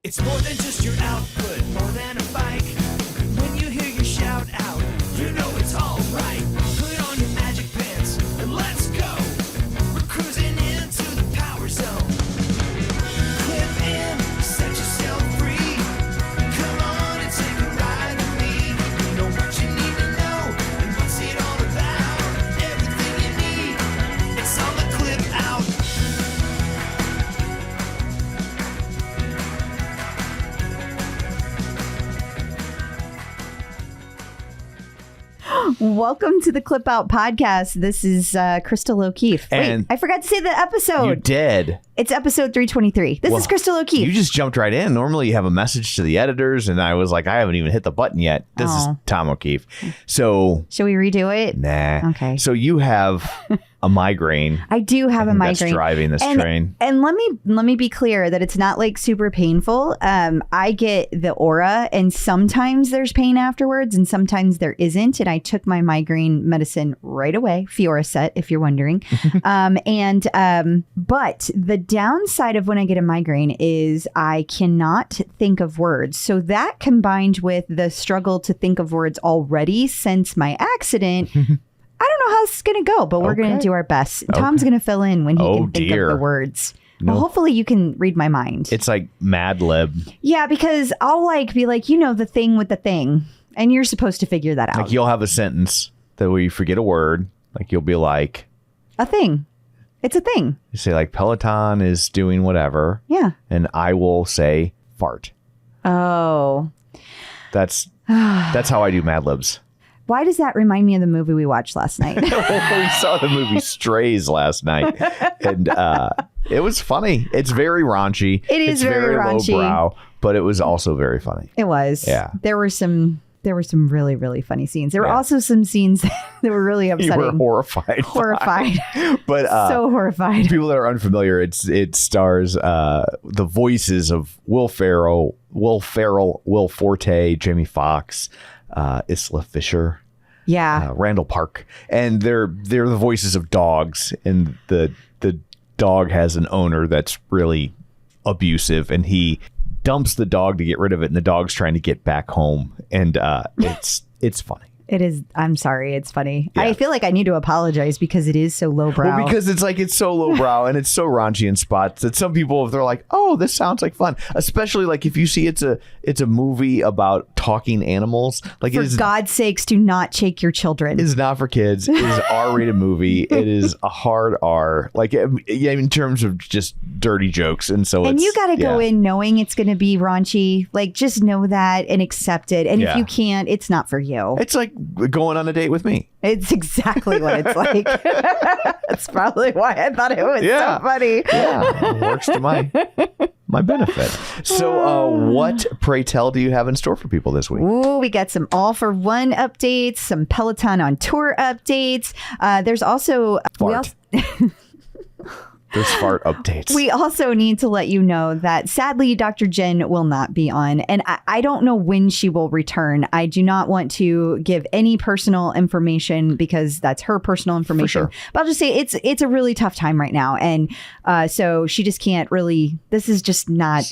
It's more than just your output, more than a bike. When you hear your shout out, you know it's all right. Put on your magic pants and let's go. We're cruising into the power zone. Clip in, set yourself free. Come on and take a ride with me. Know what you need to know and what's it all about. Everything you need, it's on the Clip Out. Welcome to the Clip Out podcast. This is Crystal O'Keefe. And wait, I forgot to say the episode. You did. It's episode 323. This is Crystal O'Keefe. You just jumped right in. Normally you have a message to the editors, and I was like, I haven't even hit the button yet. This is Tom O'Keefe. So should we redo it? Nah. Okay. So you have a migraine. I do have a migraine. That's driving this train. And let me be clear that it's not like super painful. I get the Oura, and sometimes there's pain afterwards, and sometimes there isn't. And I took my migraine medicine right away, Fioricet, if you're wondering. But the downside of when I get a migraine is I cannot think of words. So that combined with the struggle to think of words already since my accident. I don't know how this is going to go, but we're going to do our best. Tom's going to fill in when he can think of the words. No. Well, hopefully you can read my mind. It's like Mad Lib. Yeah, because I'll be like, the thing with the thing. And you're supposed to figure that out. Like you'll have a sentence that where you forget a word. Like you'll be like. A thing. It's a thing. You say like Peloton is doing whatever. Yeah. And I will say fart. Oh. That's how I do Mad Libs. Why does that remind me of the movie we watched last night? We saw the movie Strays last night, and it was funny. It's very raunchy. It's very raunchy. Lowbrow, but it was also very funny. It was. Yeah. There were some really, really funny scenes. There were also some scenes that were really upsetting. You were horrified. But so horrified. People that are unfamiliar, it stars the voices of Will Ferrell, Will Forte, Jamie Foxx, Isla Fisher. Yeah. Randall Park. And they're the voices of dogs, and the dog has an owner that's really abusive, and he dumps the dog to get rid of it, and the dog's trying to get back home, and it's funny. It is. I'm sorry. It's funny. Yeah. I feel like I need to apologize because it is so lowbrow. Well, because it's so lowbrow and it's so raunchy in spots that some people, if they're like, oh, this sounds like fun, especially like if you see it's a movie about talking animals. Like, for God's sakes, do not shake your children. It is not for kids. It is an R-rated movie. It is a hard R. Like, in terms of just dirty jokes, and you got to go in knowing it's going to be raunchy. Like, just know that and accept it. And if you can't, it's not for you. It's like going on a date with me. It's exactly what it's like. That's probably why I thought it was so funny. Yeah, it works to my benefit. So what, pray tell, do you have in store for people this week? Ooh, we got some all for one updates, some Peloton on tour updates. There's also There's fart updates. We also need to let you know that sadly, Dr. Jen will not be on, and I don't know when she will return. I do not want to give any personal information because that's her personal information. For sure. But I'll just say it's a really tough time right now, and so she just can't really. This is just not.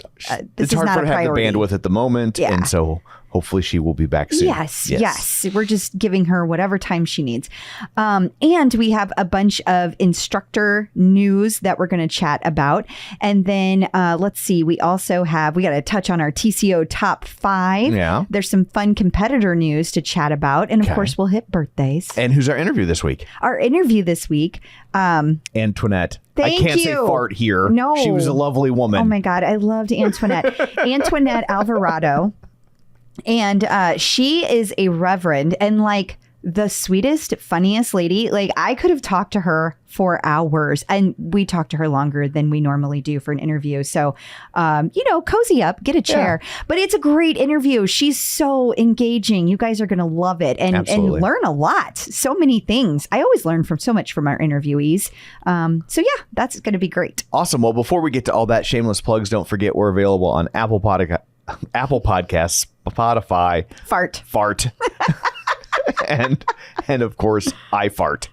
It's hard for her to have the bandwidth at the moment, and so hopefully she will be back soon. Yes. We're just giving her whatever time she needs. And we have a bunch of instructor news that we're going to chat about. And then let's see, we got to touch on our TCO Top Five. Yeah. There's some fun competitor news to chat about. And of course, we'll hit birthdays. And who's our interview this week? Our interview this week. Antoinette. I can't say fart here. No. She was a lovely woman. Oh my God. I loved Antoinette. Antoinette Alvarado. And she is a reverend and like the sweetest, funniest lady. Like I could have talked to her for hours, and we talked to her longer than we normally do for an interview. So, cozy up, get a chair. Yeah. But it's a great interview. She's so engaging. You guys are going to love it and learn a lot. So many things. I always learn so much from our interviewees. That's going to be great. Awesome. Well, before we get to all that, shameless plugs, don't forget we're available on Apple Podcasts, Spotify, fart, and of course, I fart.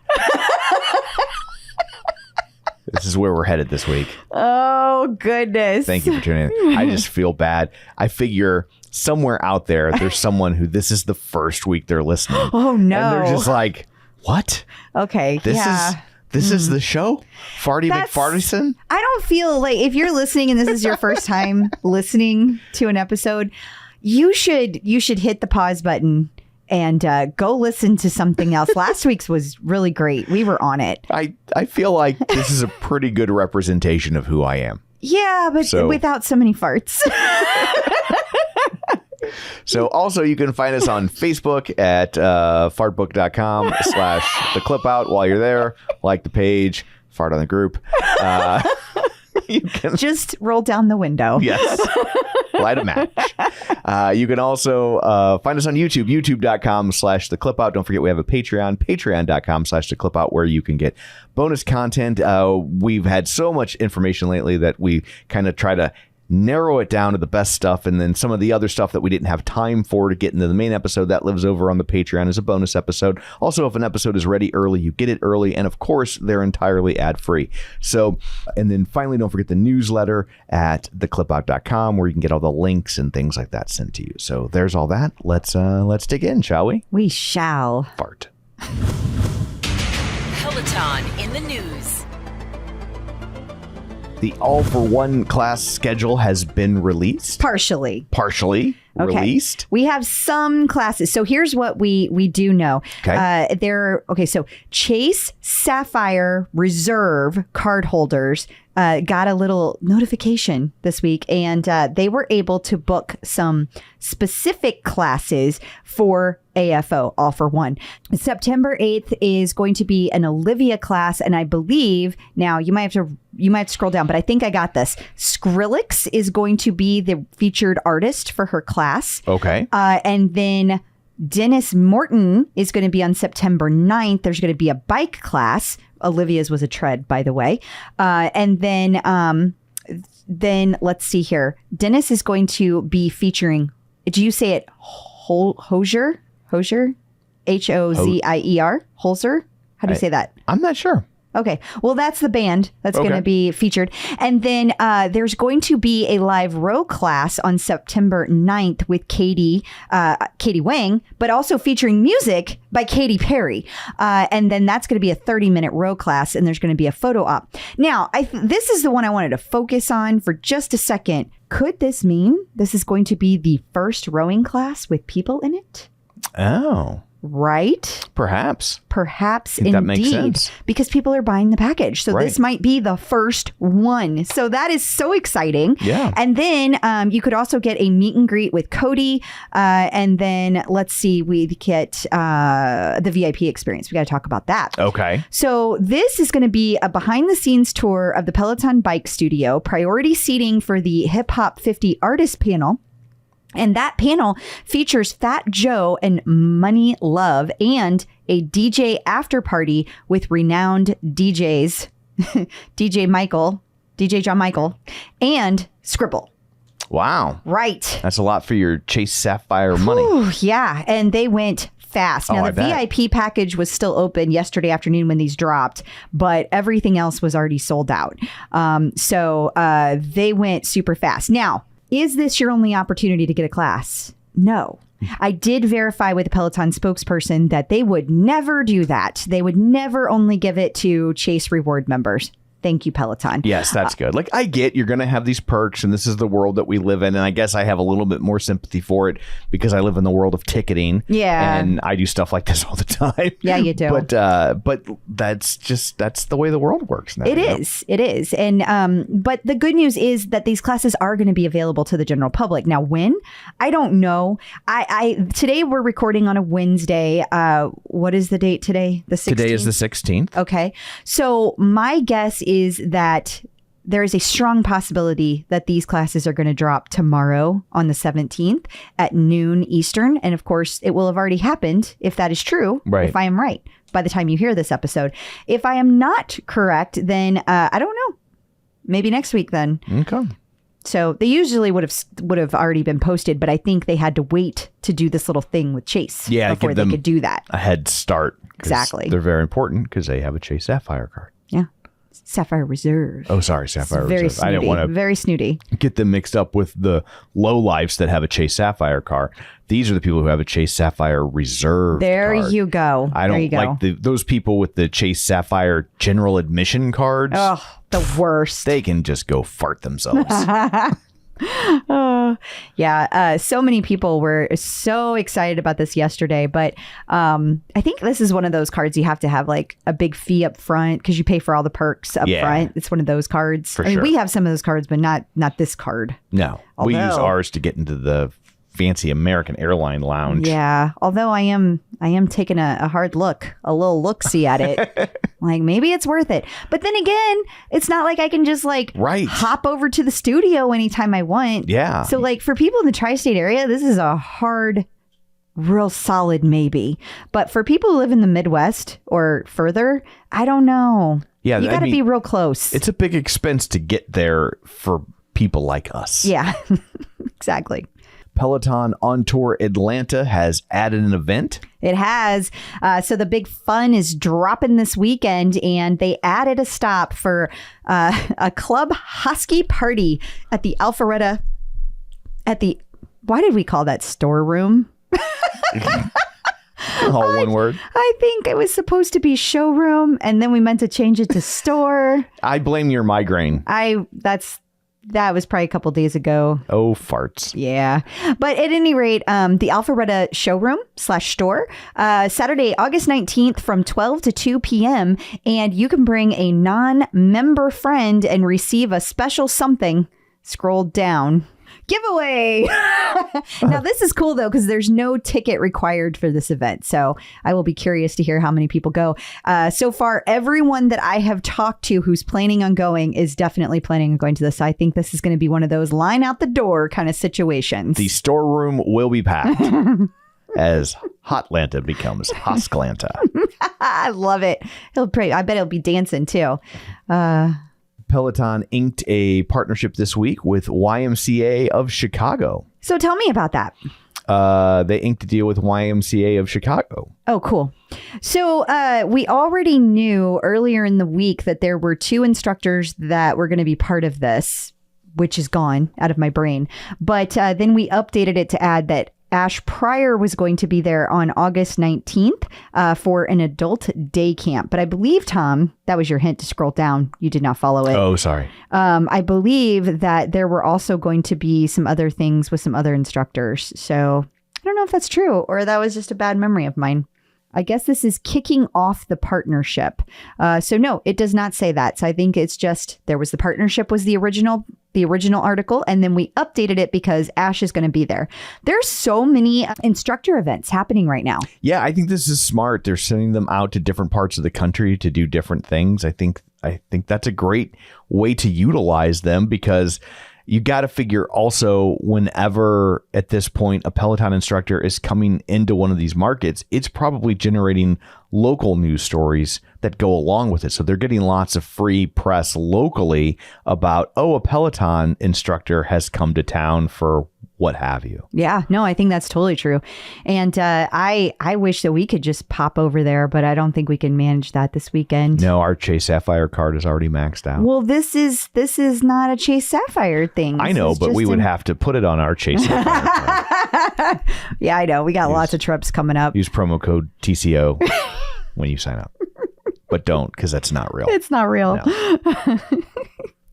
This is where we're headed this week. Oh, goodness. Thank you for tuning in. I just feel bad. I figure somewhere out there's someone who this is the first week they're listening. Oh, no. And they're just like, what? Okay. This is the show? Farty McFartison? I don't feel like if you're listening and this is your first time listening to an episode, you should hit the pause button and go listen to something else. Last week's was really great. We were on it. I feel like this is a pretty good representation of who I am. Yeah, but without so many farts. So also you can find us on Facebook at fartbook.com/theclipout. While you're there, like the page, fart on the group. You can just roll down the window. Yes. Light a match. You can also find us on YouTube, youtube.com/theclipout. Don't forget we have a Patreon, patreon.com/theclipout, where you can get bonus content. We've had so much information lately that we kind of try to narrow it down to the best stuff, and then some of the other stuff that we didn't have time for to get into the main episode that lives over on the Patreon as a bonus episode. Also, if an episode is ready early, you get it early, and of course they're entirely ad-free. So, and then finally, don't forget the newsletter at theclipout.com, where you can get all the links and things like that sent to you. So there's all that. Let's dig in, shall we? We shall. Fart. Peloton in the news. The All-for-One class schedule has been released. Partially released. We have some classes. So here's what we do know. Okay. So Chase Sapphire Reserve card holders got a little notification this week, and they were able to book some specific classes for AFO, All for One. September 8th is going to be an Olivia class, and I believe, now you might have to scroll down, but I think I got this. Skrillex is going to be the featured artist for her class. Okay. And then Dennis Morton is going to be on September 9th. There's going to be a bike class. Olivia's was a tread, by the way. And then let's see here. Dennis is going to be featuring, do you say it Hozier? Hozier? Hozier? Holzer? How do you say that? I'm not sure. Okay. Well, that's the band that's going to be featured. And then there's going to be a live row class on September 9th with Katie Wang, but also featuring music by Katy Perry. And then that's going to be a 30-minute row class, and there's going to be a photo op. Now, this is the one I wanted to focus on for just a second. Could this mean this is going to be the first rowing class with people in it? Oh. Right? Perhaps indeed. That makes sense. Because people are buying the package. So this might be the first one. So that is so exciting. Yeah. And then you could also get a meet and greet with Cody. And then let's see, we get the VIP experience. We got to talk about that. Okay. So this is going to be a behind the scenes tour of the Peloton Bike Studio, priority seating for the Hip Hop 50 Artist panel. And that panel features Fat Joe and Money Love, and a DJ after party with renowned DJs, DJ John Michael, and Scribble. Wow. Right. That's a lot for your Chase Sapphire money. Ooh, yeah. And they went fast. Now, I the bet. VIP package was still open yesterday afternoon when these dropped, but everything else was already sold out. So they went super fast. Now, is this your only opportunity to get a class? No. I did verify with the Peloton spokesperson that they would never do that. They would never only give it to Chase Reward members. Thank you, Peloton. Yes, that's good. Like, I get you're going to have these perks, and this is the world that we live in. And I guess I have a little bit more sympathy for it because I live in the world of ticketing. Yeah. And I do stuff like this all the time. Yeah, you do. But that's the way the world works now. It is. And but the good news is that these classes are going to be available to the general public. Now, when? I don't know. Today we're recording on a Wednesday. What is the date today? The 16th? Today is the 16th. Okay. So my guess is that there is a strong possibility that these classes are going to drop tomorrow on the 17th at noon Eastern. And of course, it will have already happened if that is true, right. If I am right by the time you hear this episode. If I am not correct, then I don't know. Maybe next week then. Okay. So they usually would have already been posted, but I think they had to wait to do this little thing with Chase before they could do that. A head start. Exactly. They're very important because they have a Chase Sapphire card. Yeah. Sapphire Reserve. Oh, sorry, Sapphire Very Reserve. snooty. I didn't want Very snooty. to get them mixed up with the lowlifes that have a Chase Sapphire car. These are the people who have a Chase Sapphire Reserve There card. you go. I There you don't go. like those people with the Chase Sapphire general admission cards. Oh, the worst. They can just go fart themselves. Oh, yeah. So many people were so excited about this yesterday, but I think this is one of those cards you have to have like a big fee up front because you pay for all the perks up Yeah. front. It's one of those cards. For I mean, sure. we have some of those cards, but not this card. No, we use Although- ours to get into the fancy American airline lounge. Yeah. Although I am taking a hard look, a little look-see at it. Like maybe it's worth it. But then again, it's not like I can just like Right. hop over to the studio anytime I want. Yeah. So like for people in the tri-state area, this is a hard, real solid maybe. But for people who live in the Midwest or further, I don't know. Yeah, You I got to mean, be real close. It's a big expense to get there for people like us. Yeah, exactly. Peloton On Tour Atlanta has added an event. It has. So the big fun is dropping this weekend, and they added a stop for a Club Husky party at the Alvarado. Why did we call that storeroom? All one word. I think it was supposed to be showroom, and then we meant to change it to store. I blame your migraine. That was probably a couple days ago. Oh, farts. Yeah. But at any rate, the Alvarado showroom /store, Saturday, August 19th from 12 to 2 p.m. And you can bring a non-member friend and receive a special something scrolled down. Giveaway. Now, this is cool, though, because there's no ticket required for this event. So I will be curious to hear how many people go. So far, everyone that I have talked to who's planning on going is definitely planning on going to this. I think this is going to be one of those line out the door kind of situations. The storeroom will be packed as Hotlanta becomes Hosklanta. I love it. I bet he'll be dancing, too. Peloton inked a partnership this week with YMCA of Chicago. So tell me about that. They inked a deal with YMCA of Chicago. Oh, cool. So we already knew earlier in the week that there were 2 instructors that were going to be part of this, which is gone out of my brain. But then we updated it to add that Ash Pryor was going to be there on August 19th for an adult day camp. But I believe, Tom, that was your hint to scroll down. You did not follow it. Oh, sorry. I believe that there were also going to be some other things with some other instructors. So I don't know if that's true or that was just a bad memory of mine. I guess this is kicking off the partnership. So no, it does not say that. So I think it's just there was the partnership was the original article, and then we updated it because Ash is going to be there. There's so many instructor events happening right now. Yeah, I think this is smart. They're sending them out to different parts of the country to do different things. I think that's a great way to utilize them because you got to figure also whenever at this point a Peloton instructor is coming into one of these markets, it's probably generating local news stories that go along with it. So they're getting lots of free press locally about, oh, a Peloton instructor has come to town for what have you. Yeah, no, I think that's totally true. And I wish that we could just pop over there, but I don't think we can manage that this weekend. No, our Chase Sapphire card is already maxed out. Well, this is not a Chase Sapphire thing. I know, but we would have to put it on our Chase Sapphire card. Yeah, I know. We got lots of trips coming up. Use promo code TCO when you sign up. But don't, because that's not real. It's not real. No.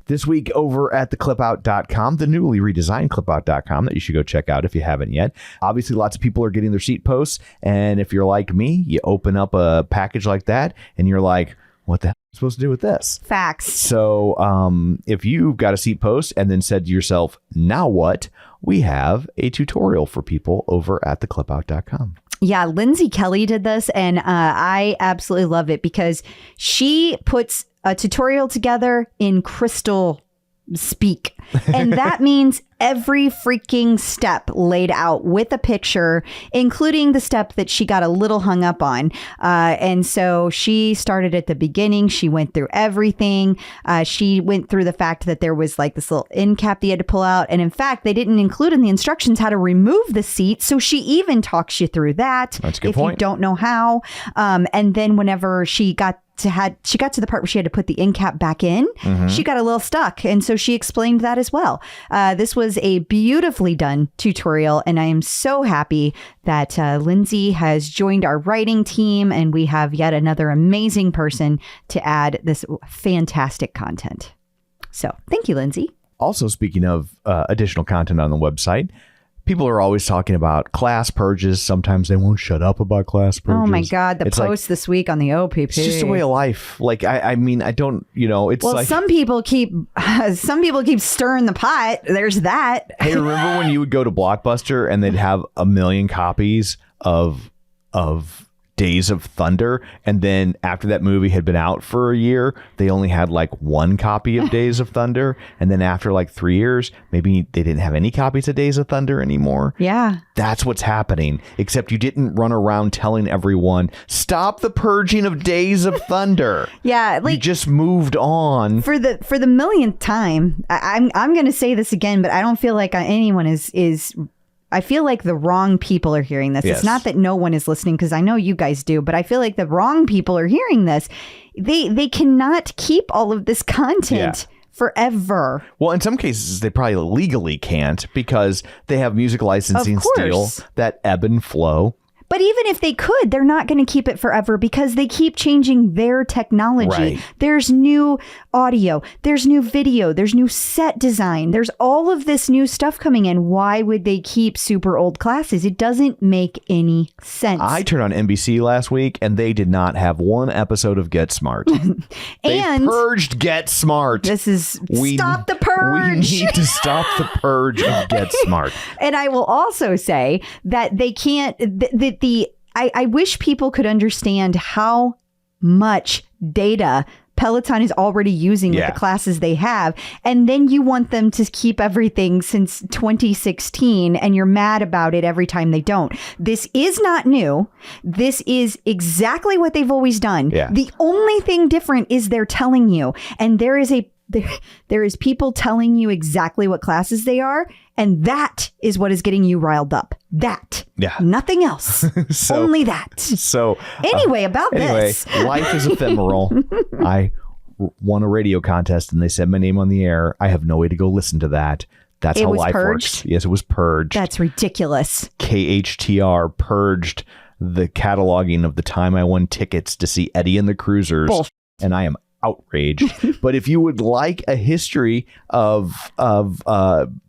This week over at theclipout.com, the newly redesigned clipout.com that you should go check out if you haven't yet. Obviously, lots of people are getting their seat posts. And if you're like me, you open up a package like that and you're like, what the hell am I supposed to do with this? Facts. So if you got a seat post and then said to yourself, now what? We have a tutorial for people over at theclipout.com. Yeah, Lindsay Kelly did this, and I absolutely love it because she puts a tutorial together in crystal speak. And that means every freaking step laid out with a picture, including the step that she got a little hung up on. And so she started at the beginning. She went through everything. She went through the fact that there was like this little end cap that you had to pull out. And in fact, they didn't include in the instructions how to remove the seat. So she even talks you through that. That's a good if point. you don't know how. And then whenever she got she got to the part where she had to put the end cap back in. She got a little stuck. And so she explained that as well. This was a beautifully done tutorial. And I am so happy that Lindsay has joined our writing team. And we have yet another amazing person to add this fantastic content. So thank you, Lindsay. Also, speaking of additional content on the website, people are always talking about class purges. Sometimes they won't shut up about class purges. Oh my God, the It's post this week on the OPP. It's just a way of life. Like, I mean, I don't, it's Well, like. some people keep stirring the pot. There's that. Hey, remember when you would go to Blockbuster and they'd have a million copies of Days of Thunder, and then after that movie had been out for a year, they only had like one copy of Days of Thunder, and then after like 3 years, maybe they didn't have any copies of Days of Thunder anymore. Yeah. That's what's happening, except you didn't run around telling everyone, stop the purging of Days of Thunder. Yeah, You just moved on. for the millionth time, I'm going to say this again, but I don't feel like anyone is. I feel like the wrong people are hearing this. Yes. It's not that no one is listening, because I know you guys do, but I feel like the wrong people are hearing this. They cannot keep all of this content forever. Well, in some cases, they probably legally can't because they have music licensing deal that ebb and flow. But even if they could, they're not going to keep it forever because they keep changing their technology. Right. There's new audio, there's new video, there's new set design, there's all of this new stuff coming in. Why would they keep super old classes? It doesn't make any sense. I turned on NBC last week and they did not have one episode of Get Smart. They And purged Get Smart. This is stop the purge. We need to stop the purge of Get Smart. And I will also say that they can't, I wish people could understand how much data Peloton is already using with the classes they have. And then you want them to keep everything since 2016 and you're mad about it every time they don't. This is not new. This is exactly what they've always done. Yeah. The only thing different is they're telling you. And there is people telling you exactly what classes they are. And that is what is getting you riled up. That. Yeah. Nothing else. Only that. So Anyway, this. Life is ephemeral. I won a radio contest and they said my name on the air. I have no way to go listen to that. That's It how was life purged? works. Yes, it was purged. That's ridiculous. KHTR purged the cataloging of the time I won tickets to see Eddie and the Cruisers. Bullshit. And I am outraged. But if you would like a history of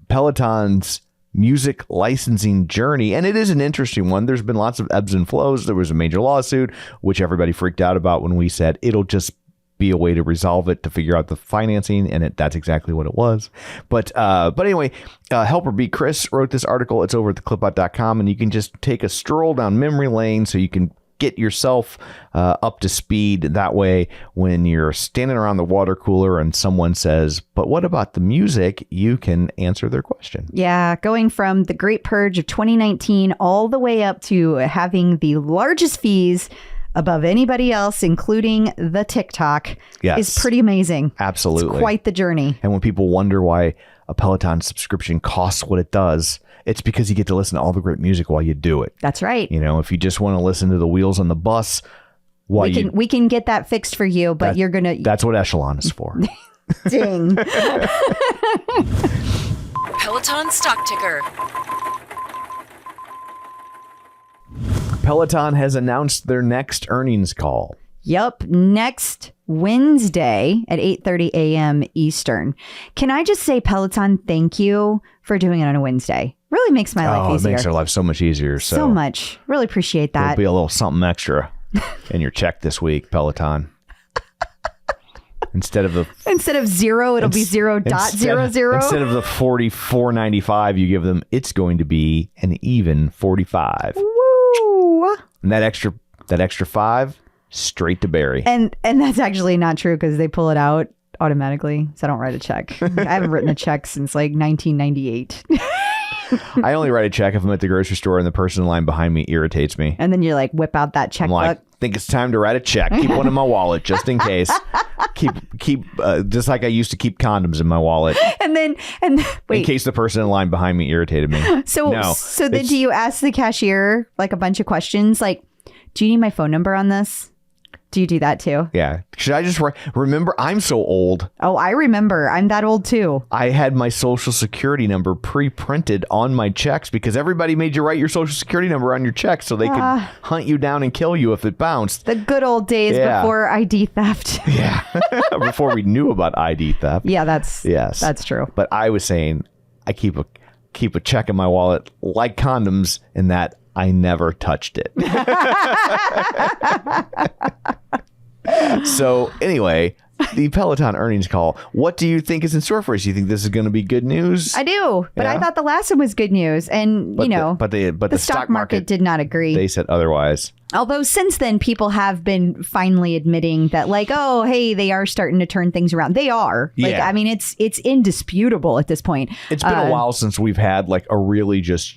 Peloton's music licensing journey, and it is an interesting one. There's been lots of ebbs and flows. There was a major lawsuit, which everybody freaked out about when we said it'll just be a way to resolve it, to figure out the financing, and that's exactly what it was. But anyway, Helper B. Chris wrote this article. It's over at theclipbot.com, and you can just take a stroll down memory lane so you can get yourself up to speed. That way, when you're standing around the water cooler and someone says, but what about the music, you can answer their question. Yeah, going from the Great Purge of 2019 all the way up to having the largest fees above anybody else, including the TikTok, is pretty amazing. Absolutely. It's quite the journey. And when people wonder why a Peloton subscription costs what it does, it's because you get to listen to all the great music while you do it. That's right. If you just want to listen to the wheels on the bus, we can get that fixed for you, but you're gonna. That's what Echelon is for. Ding. Peloton stock ticker. Peloton has announced their next earnings call. Yep. Next Wednesday at 8:30 a.m. Eastern. Can I just say, Peloton, thank you for doing it on a Wednesday. Really makes my life easier. It makes our life so much easier. So much. Really appreciate that. There'll be a little something extra in your check this week, Peloton. Instead of 0, it'll be 0.00. Instead of the $44.95 you give them, it's going to be an even $45. Woo! And that extra $5 straight to Barry. And that's actually not true because they pull it out automatically. So I don't write a check. I haven't written a check since like 1998. I only write a check if I'm at the grocery store and the person in line behind me irritates me. And then you're like, whip out that I'm checkbook. like, think it's time to write a check. Keep one in my wallet just in case. Keep just like I used to keep condoms in my wallet. And wait. In case the person in line behind me irritated me. So then do you ask the cashier like a bunch of questions like, do you need my phone number on this? Do you do that too? Yeah. Should I just remember? I'm so old. Oh, I remember. I'm that old too. I had my social security number pre-printed on my checks because everybody made you write your social security number on your checks so they could hunt you down and kill you if it bounced. The good old days before ID theft. Yeah. Before we knew about ID theft. Yeah, that's true. But I was saying I keep a check in my wallet like condoms in that I never touched it. So anyway, the Peloton earnings call. What do you think is in store for us? You think this is going to be good news? I do, but I thought the last one was good news, and but the stock market did not agree. They said otherwise. Although since then, people have been finally admitting that, like, oh, hey, they are starting to turn things around. They are. Like, yeah. I mean, it's indisputable at this point. It's been a while since we've had like a really just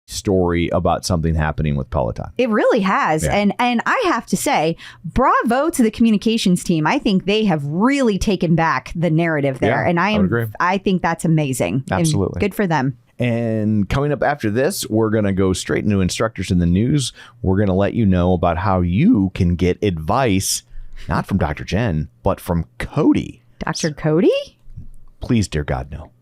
story about something happening with Peloton. It really has. Yeah. And I have to say, bravo to the communications team. I think they have really taken back the narrative there. Yeah, and I would agree. I think that's amazing. Absolutely. And good for them. And coming up after this, we're going to go straight into Instructors in the News. We're going to let you know about how you can get advice, not from Dr. Jen, but from Cody. Dr. Cody? Please, dear God, no.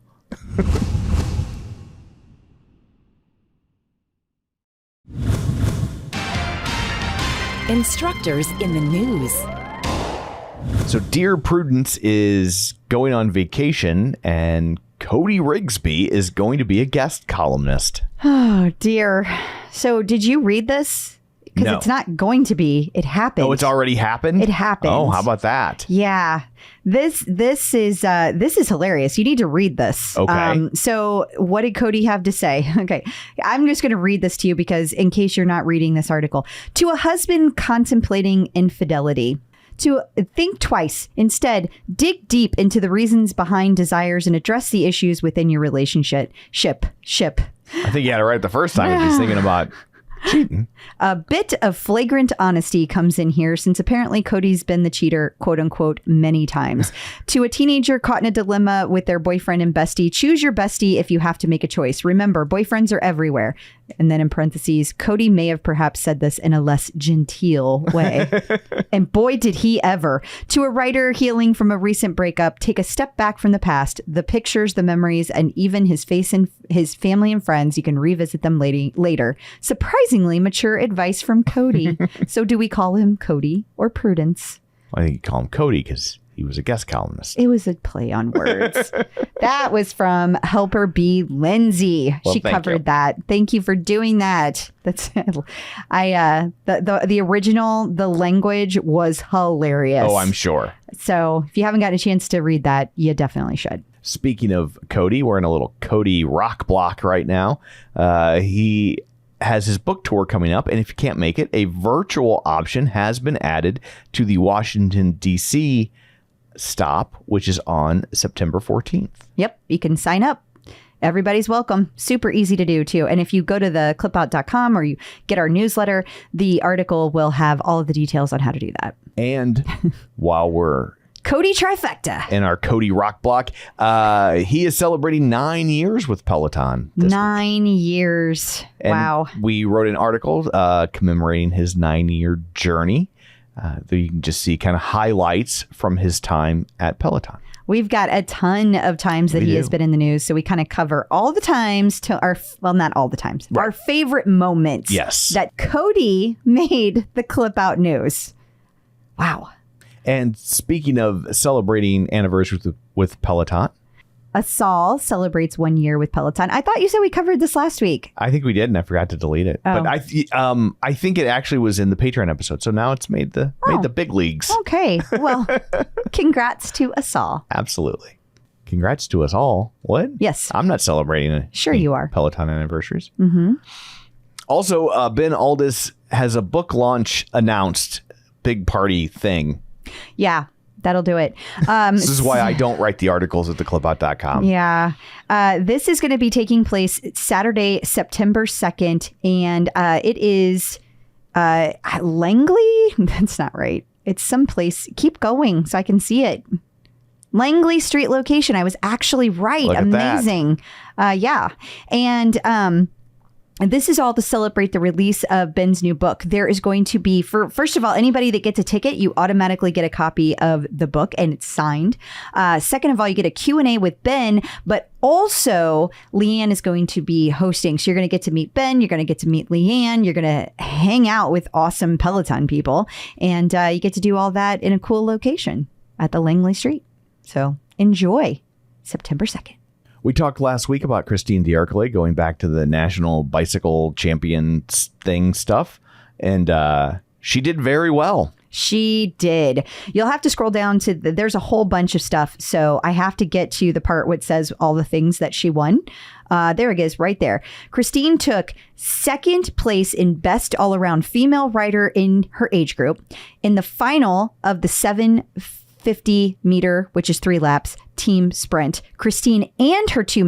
Instructors in the News. So Dear Prudence is going on vacation, and Cody Rigsby is going to be a guest columnist. Oh, dear. So did you read this? Because No. it's not going to be. It happened. Oh, it's already happened? It happened. Oh, how about that? Yeah. This is hilarious. You need to read this. Okay. So what did Cody have to say? Okay. I'm just going to read this to you because in case you're not reading this article. To a husband contemplating infidelity, to think twice. Instead, dig deep into the reasons behind desires and address the issues within your relationship. Ship. I think you had it right the first time if he's thinking about cheating. A bit of flagrant honesty comes in here since apparently Cody's been the cheater, quote unquote, many times. To a teenager caught in a dilemma with their boyfriend and bestie, choose your bestie if you have to make a choice. Remember, boyfriends are everywhere. And then in parentheses, Cody may have perhaps said this in a less genteel way. And boy, did he ever. To a writer healing from a recent breakup, take a step back from the past, the pictures, the memories, and even his face and his family and friends. You can revisit them later. Surprisingly mature advice from Cody. So do we call him Cody or Prudence? I think you call him Cody because he was a guest columnist. It was a play on words. That was from Helper B. Lindsay. Well, she covered that. Thank you for doing that. That's the original, the language was hilarious. Oh, I'm sure. So if you haven't gotten a chance to read that, you definitely should. Speaking of Cody, we're in a little Cody rock block right now. He has his book tour coming up, and if you can't make it, a virtual option has been added to the Washington, D.C. stop, which is on September 14th. Yep, you can sign up. Everybody's welcome. Super easy to do, too. And if you go to the clipout.com or you get our newsletter, the article will have all of the details on how to do that. And while we're Cody trifecta. in our Cody rock block, he is celebrating 9 years with Peloton. 9 years. And wow. We wrote an article commemorating his 9-year journey. That you can just see kind of highlights from his time at Peloton. We've got a ton of times that he has been in the news. So we kind of cover all the times to not all the times, our favorite moments that Cody made the clip out news. Wow. And speaking of celebrating anniversaries with Peloton, Assal celebrates 1 year with Peloton. I thought you said we covered this last week. I think we did, and I forgot to delete it. Oh. But I think it actually was in the Patreon episode, so now it's made the big leagues. Okay, well, congrats to Assal. Absolutely, congrats to us all. What? Yes, I'm not celebrating. Sure, you are. Peloton anniversaries. Mm-hmm. Also, Ben Alldis has a book launch announced. Big party thing. Yeah. That'll do it. This is why I don't write the articles at theclipout.com. Yeah. This is going to be taking place Saturday, September 2nd. And it is Langley. That's not right. It's someplace. Keep going so I can see it. Langley Street location. I was actually right. Look at amazing. Yeah. And And this is all to celebrate the release of Ben's new book. There is going to be, first of all, anybody that gets a ticket, you automatically get a copy of the book and it's signed. Second of all, you get a Q&A with Ben, but also Leanne is going to be hosting. So you're going to get to meet Ben. You're going to get to meet Leanne. You're going to hang out with awesome Peloton people. And you get to do all that in a cool location at the Langley Street. So enjoy September 2nd. We talked last week about Christine D'Arcole going back to the national bicycle champion thing stuff. And she did very well. She did. You'll have to scroll down to there's a whole bunch of stuff. So I have to get to the part where it says all the things that she won. There it is right there. Christine took second place in best all around female rider in her age group. In the final of the 750 meter, which is 3 laps, team sprint, Christine and her two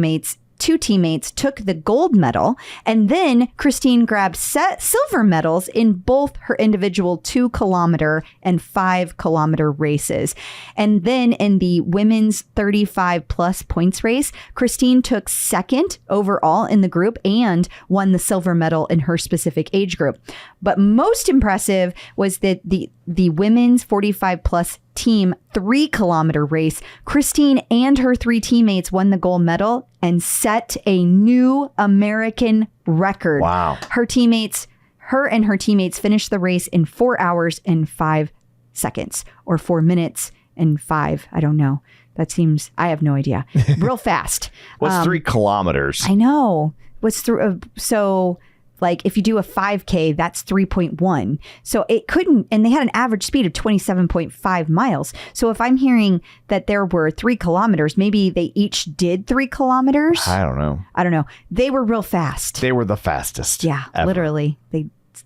teammates took the gold medal, and then Christine grabbed silver medals in both her individual 2 kilometer and 5 kilometer races. And then in the women's 35 plus points race, Christine took second overall in the group and won the silver medal in her specific age group. But most impressive was that the women's 45 plus team 3 kilometer race, Christine and her 3 teammates won the gold medal and set a new American record. Wow. Her and her teammates finished the race in 4 hours and 5 seconds, or 4 minutes and 5. I don't know. That seems, I have no idea. Real fast. What's 3 kilometers? I know. What's through? So like if you do a 5K, that's 3.1. So it couldn't, and they had an average speed of 27.5 miles. So if I'm hearing that there were 3 kilometers, maybe they each did 3 kilometers. I don't know. They were real fast. They were the fastest. Yeah, ever. literally.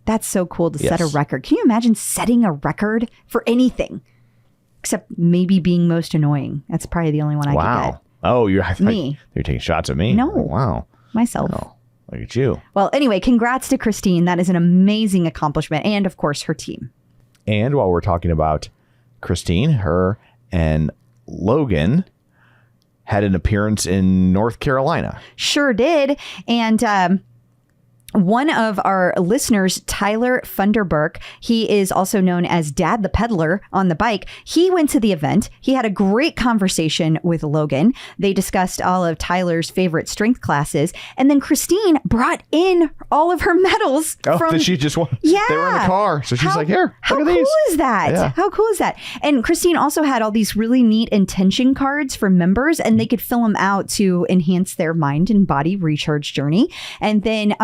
That's so cool to set a Yes. record. Can you imagine setting a record for anything? Except maybe being most annoying. That's probably the only one I could get. Oh, you're taking shots at me? No. Oh, wow. Myself. Oh, look at you. Well, anyway, congrats to Christine. That is an amazing accomplishment. And of course, her team. And while we're talking about Christine, her and Logan had an appearance in North Carolina. Sure did. And one of our listeners, Tyler Funderburk, he is also known as Dad the Peddler on the bike. He went to the event. He had a great conversation with Logan. They discussed all of Tyler's favorite strength classes. And then Christine brought in all of her medals. That she just won. Yeah. They were in the car. So she's like, here, how look at these. cool is that? Yeah. How cool is that? And Christine also had all these really neat intention cards for members, and they could fill them out to enhance their mind and body recharge journey. And then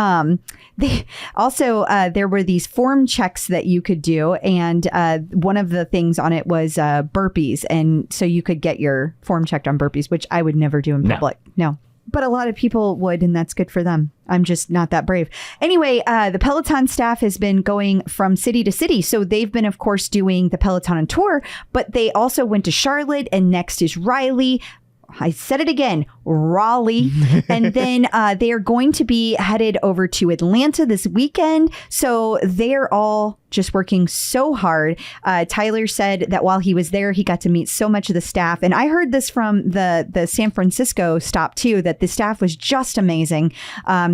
they also, there were these form checks that you could do. And one of the things on it was burpees. And so you could get your form checked on burpees, which I would never do in public. No. But a lot of people would, and that's good for them. I'm just not that brave. Anyway, the Peloton staff has been going from city to city. So they've been, of course, doing the Peloton On Tour, but they also went to Charlotte, and next is Raleigh. I said it again, Raleigh. And then they are going to be headed over to Atlanta this weekend. So they're all just working so hard. Tyler said that while he was there, he got to meet so much of the staff. And I heard this from the San Francisco stop too, that the staff was just amazing.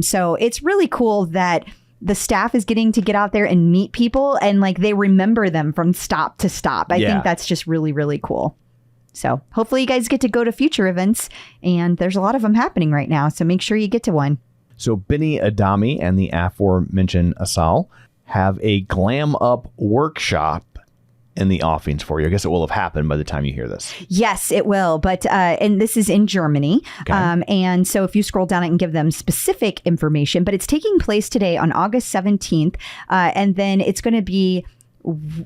So it's really cool that the staff is getting to get out there and meet people, and like they remember them from stop to stop. I think that's just really, really cool. So hopefully you guys get to go to future events, and there's a lot of them happening right now. So make sure you get to one. So Benny Adami and the aforementioned Assal have a glam-up workshop in the offings for you. I guess it will have happened by the time you hear this. Yes, it will. But and this is in Germany. Okay. And so if you scroll down, I can give them specific information. But it's taking place today on August 17th. And then it's going to be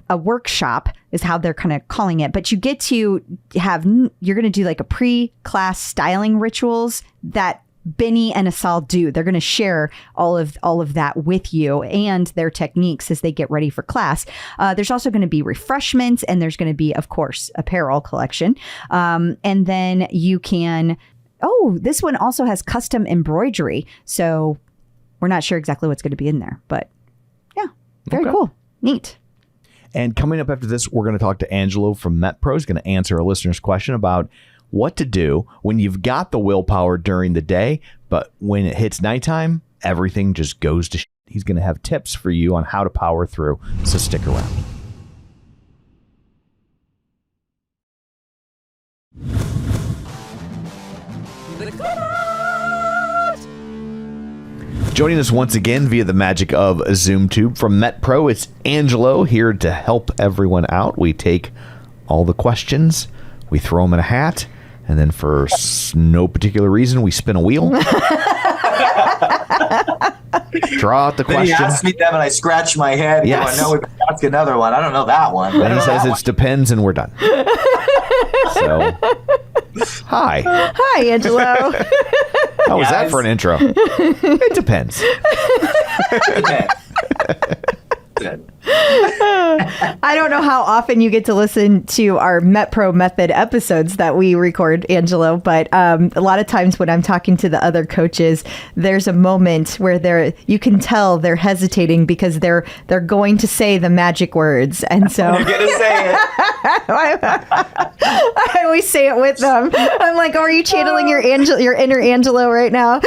a workshop is how they're kind of calling it, but you get to you're going to do like a pre-class styling rituals that Benny and Assal do. They're going to share all of that with you and their techniques as they get ready for class. There's also going to be refreshments, and there's going to be, of course, apparel collection. And then you can, this one also has custom embroidery. So we're not sure exactly what's going to be in there, but yeah, very cool. Neat. And coming up after this, we're going to talk to Angelo from MetPro. He's going to answer a listener's question about what to do when you've got the willpower during the day, but when it hits nighttime, everything just goes to shit. He's going to have tips for you on how to power through. So stick around. Joining us once again via the magic of a Zoom tube from MetPro, it's Angelo here to help everyone out. We take all the questions, we throw them in a hat, and then for no particular reason, we spin a wheel. Draw out the question. Then he asked me them, and I scratch my head. Yes. I know we can ask another one. I don't know that one. Then he says it depends, and we're done. So, hi. Hi, Angelo. How was that for an intro? It depends. Good. I don't know how often you get to listen to our MetPro Method episodes that we record, Angelo, but a lot of times when I'm talking to the other coaches, there's a moment where you can tell they're hesitating because they're going to say the magic words, and so You're gonna say it. I always say it with them. I'm like, oh, are you channeling your inner Angelo right now?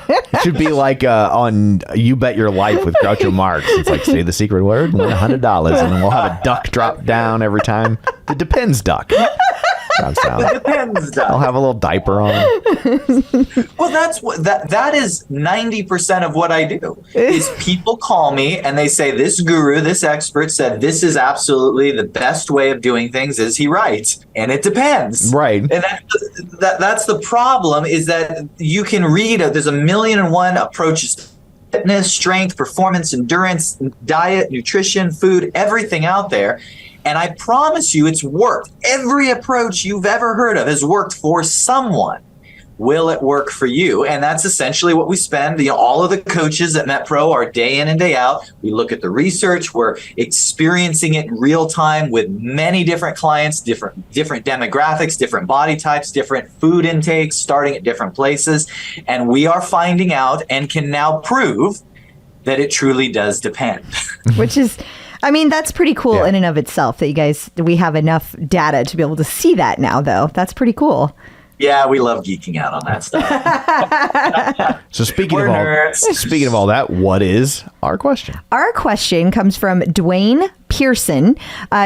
It should be like on You Bet Your Life with Groucho Marx. It's like, say the secret word, win $100, and then we'll have a duck drop down every time. The depends duck. Depends. I'll have a little diaper on. Well, that's what that is 90% of what I do. Is people call me and they say, this guru, this expert said this is absolutely the best way of doing things. Is he right? And it depends. Right. And that's the problem, is that you can read there's 1,000,001 approaches. Fitness, strength, performance, endurance, diet, nutrition, food, everything out there. And I promise you it's worked. Every approach you've ever heard of has worked for someone. Will it work for you? And that's essentially what we spend. All of the coaches at MetPro are day in and day out. We look at the research. We're experiencing it in real time with many different clients, different demographics, different body types, different food intakes, starting at different places. And we are finding out and can now prove that it truly does depend. Which is, I mean, that's pretty cool in and of itself that we have enough data to be able to see that now, though. That's pretty cool. Yeah, we love geeking out on that stuff. So speaking We're of nerds. all that, what is our question? Our question comes from Dwayne Pearson.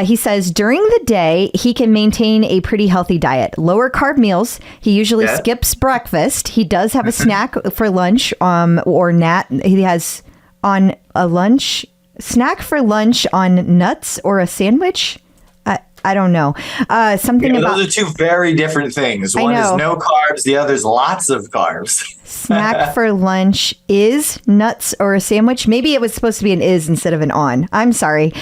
He says, during the day, he can maintain a pretty healthy diet. Lower carb meals. He usually skips breakfast. He does have a snack for lunch, he has on a lunch snack for lunch on nuts or a sandwich. I don't know. Something about those are two very different things. One is no carbs, the other's lots of carbs. Snack for lunch is nuts or a sandwich. Maybe it was supposed to be an is instead of an on. I'm sorry.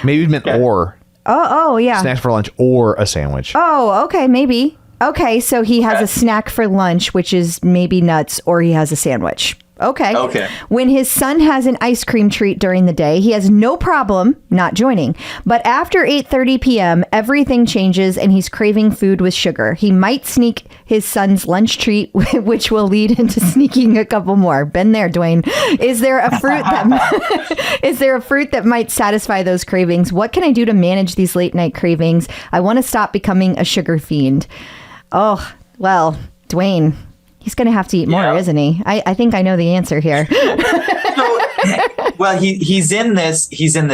Maybe it meant or. Oh, yeah. Snacks for lunch or a sandwich. Oh, okay, maybe. Okay, so he has a snack for lunch, which is maybe nuts, or he has a sandwich. Okay. When his son has an ice cream treat during the day, he has no problem not joining. But after 8:30 p.m., everything changes and he's craving food with sugar. He might sneak his son's lunch treat, which will lead into sneaking a couple more. Been there, Dwayne. Is there a fruit that might satisfy those cravings? What can I do to manage these late night cravings? I want to stop becoming a sugar fiend. Oh, well, Dwayne, he's going to have to eat more, isn't he? I think I know the answer here. Well, he's in this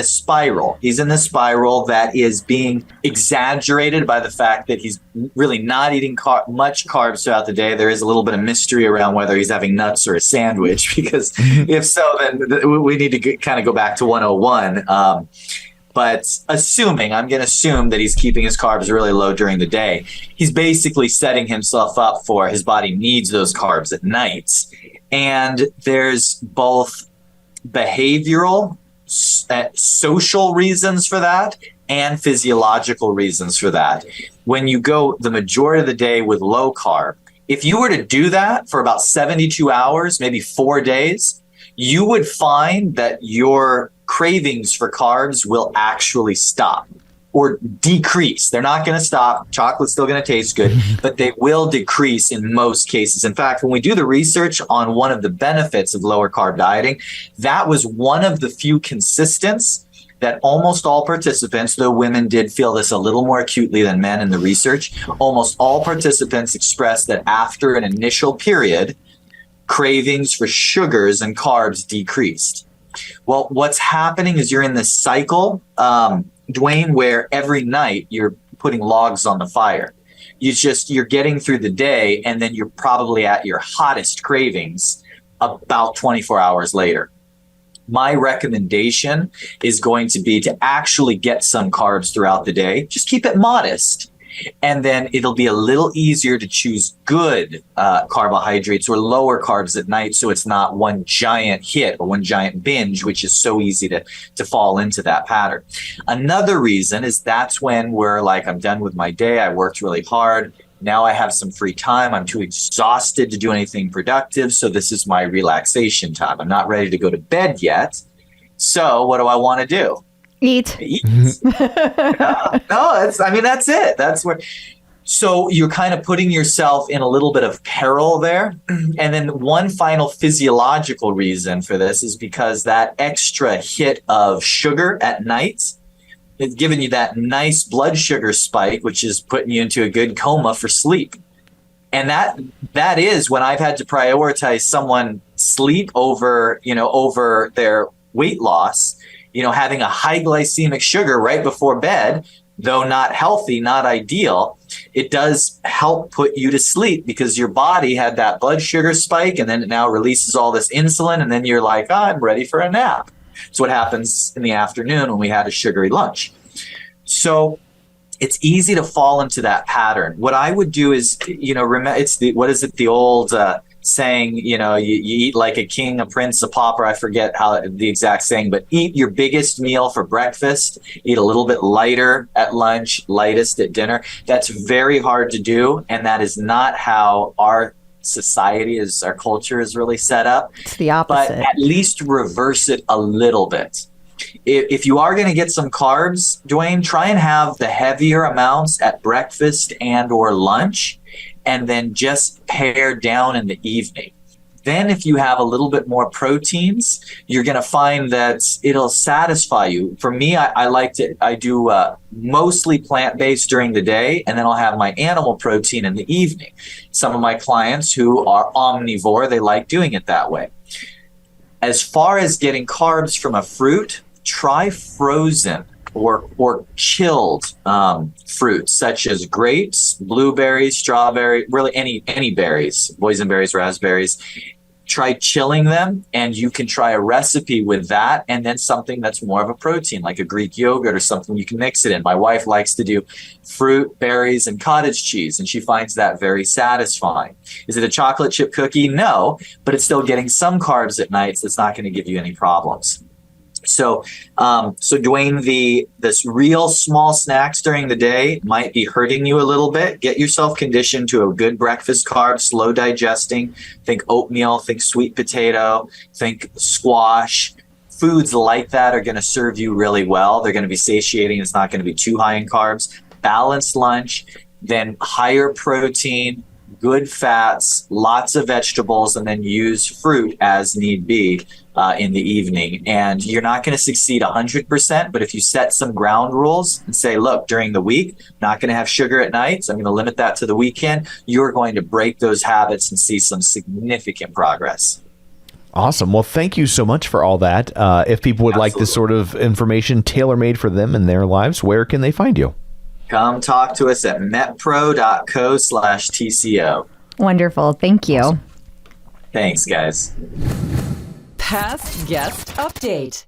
spiral. He's in the spiral that is being exaggerated by the fact that he's really not eating much carbs throughout the day. There is a little bit of mystery around whether he's having nuts or a sandwich, because if so, then we need to kind of go back to 101. But I'm going to assume that he's keeping his carbs really low during the day. He's basically setting himself up for his body needs those carbs at night. And there's both behavioral, social reasons for that and physiological reasons for that. When you go the majority of the day with low carb, if you were to do that for about 72 hours, maybe 4 days, you would find that your cravings for carbs will actually stop or decrease. They're not going to stop. Chocolate's still going to taste good, but they will decrease in most cases. In fact, when we do the research on one of the benefits of lower carb dieting, that was one of the few consistents that almost all participants, though women did feel this a little more acutely than men in the research, almost all participants expressed that after an initial period, cravings for sugars and carbs decreased. Well, what's happening is you're in this cycle, Dwayne, where every night you're putting logs on the fire. You're getting through the day, and then you're probably at your hottest cravings about 24 hours later. My recommendation is going to be to actually get some carbs throughout the day. Just keep it modest. And then it'll be a little easier to choose good carbohydrates or lower carbs at night, so it's not one giant hit or one giant binge, which is so easy to fall into that pattern. Another reason is that's when we're like, I'm done with my day. I worked really hard. Now I have some free time. I'm too exhausted to do anything productive. So this is my relaxation time. I'm not ready to go to bed yet. So what do I want to do? Eat. That's it. That's where. So you're kind of putting yourself in a little bit of peril there. And then one final physiological reason for this is because that extra hit of sugar at night is giving you that nice blood sugar spike, which is putting you into a good coma for sleep. And that is when I've had to prioritize someone sleep over their weight loss. Having a high glycemic sugar right before bed, though not healthy, not ideal, it does help put you to sleep because your body had that blood sugar spike, and then it now releases all this insulin, and then you're like, I'm ready for a nap. It's what happens in the afternoon when we had a sugary lunch. So it's easy to fall into that pattern. What I would do is, it's the old saying, you eat like a king, a prince, a pauper. I forget how the exact saying, but eat your biggest meal for breakfast, eat a little bit lighter at lunch, lightest at dinner. That's very hard to do. And that is not how our society our culture is really set up. It's the opposite. But at least reverse it a little bit. If you are going to get some carbs, Dwayne, try and have the heavier amounts at breakfast and or lunch, and then just pare down in the evening. Then if you have a little bit more proteins, you're going to find that it'll satisfy you. For me, I do mostly plant-based during the day, and then I'll have my animal protein in the evening. Some of my clients who are omnivore, they like doing it that way. As far as getting carbs from a fruit, try frozen or chilled fruits such as grapes, blueberries, strawberry, really any berries, boysenberries, raspberries. Try chilling them, and you can try a recipe with that, and then something that's more of a protein, like a Greek yogurt or something you can mix it in. My wife likes to do fruit, berries, and cottage cheese, and she finds that very satisfying. Is it a chocolate chip cookie? No, but it's still getting some carbs at night, so it's not going to give you any problems. So Dwayne, this real small snacks during the day might be hurting you a little bit. Get yourself conditioned to a good breakfast carb, slow digesting. Think oatmeal, think sweet potato, think squash. Foods like that are going to serve you really well. They're going to be satiating. It's not going to be too high in carbs. Balanced lunch, then higher protein, good fats, lots of vegetables, and then use fruit as need be in the evening. And you're not going to succeed 100%, but if you set some ground rules and say, look, during the week, not going to have sugar at night, so I'm going to limit that to the weekend, you're going to break those habits and see some significant progress. Awesome. Well, thank you so much for all that. If people would like this sort of information tailor-made for them and their lives, where can they find you? Come talk to us at metpro.co/TCO. Wonderful. Thank you. Awesome. Thanks, guys. Past guest update.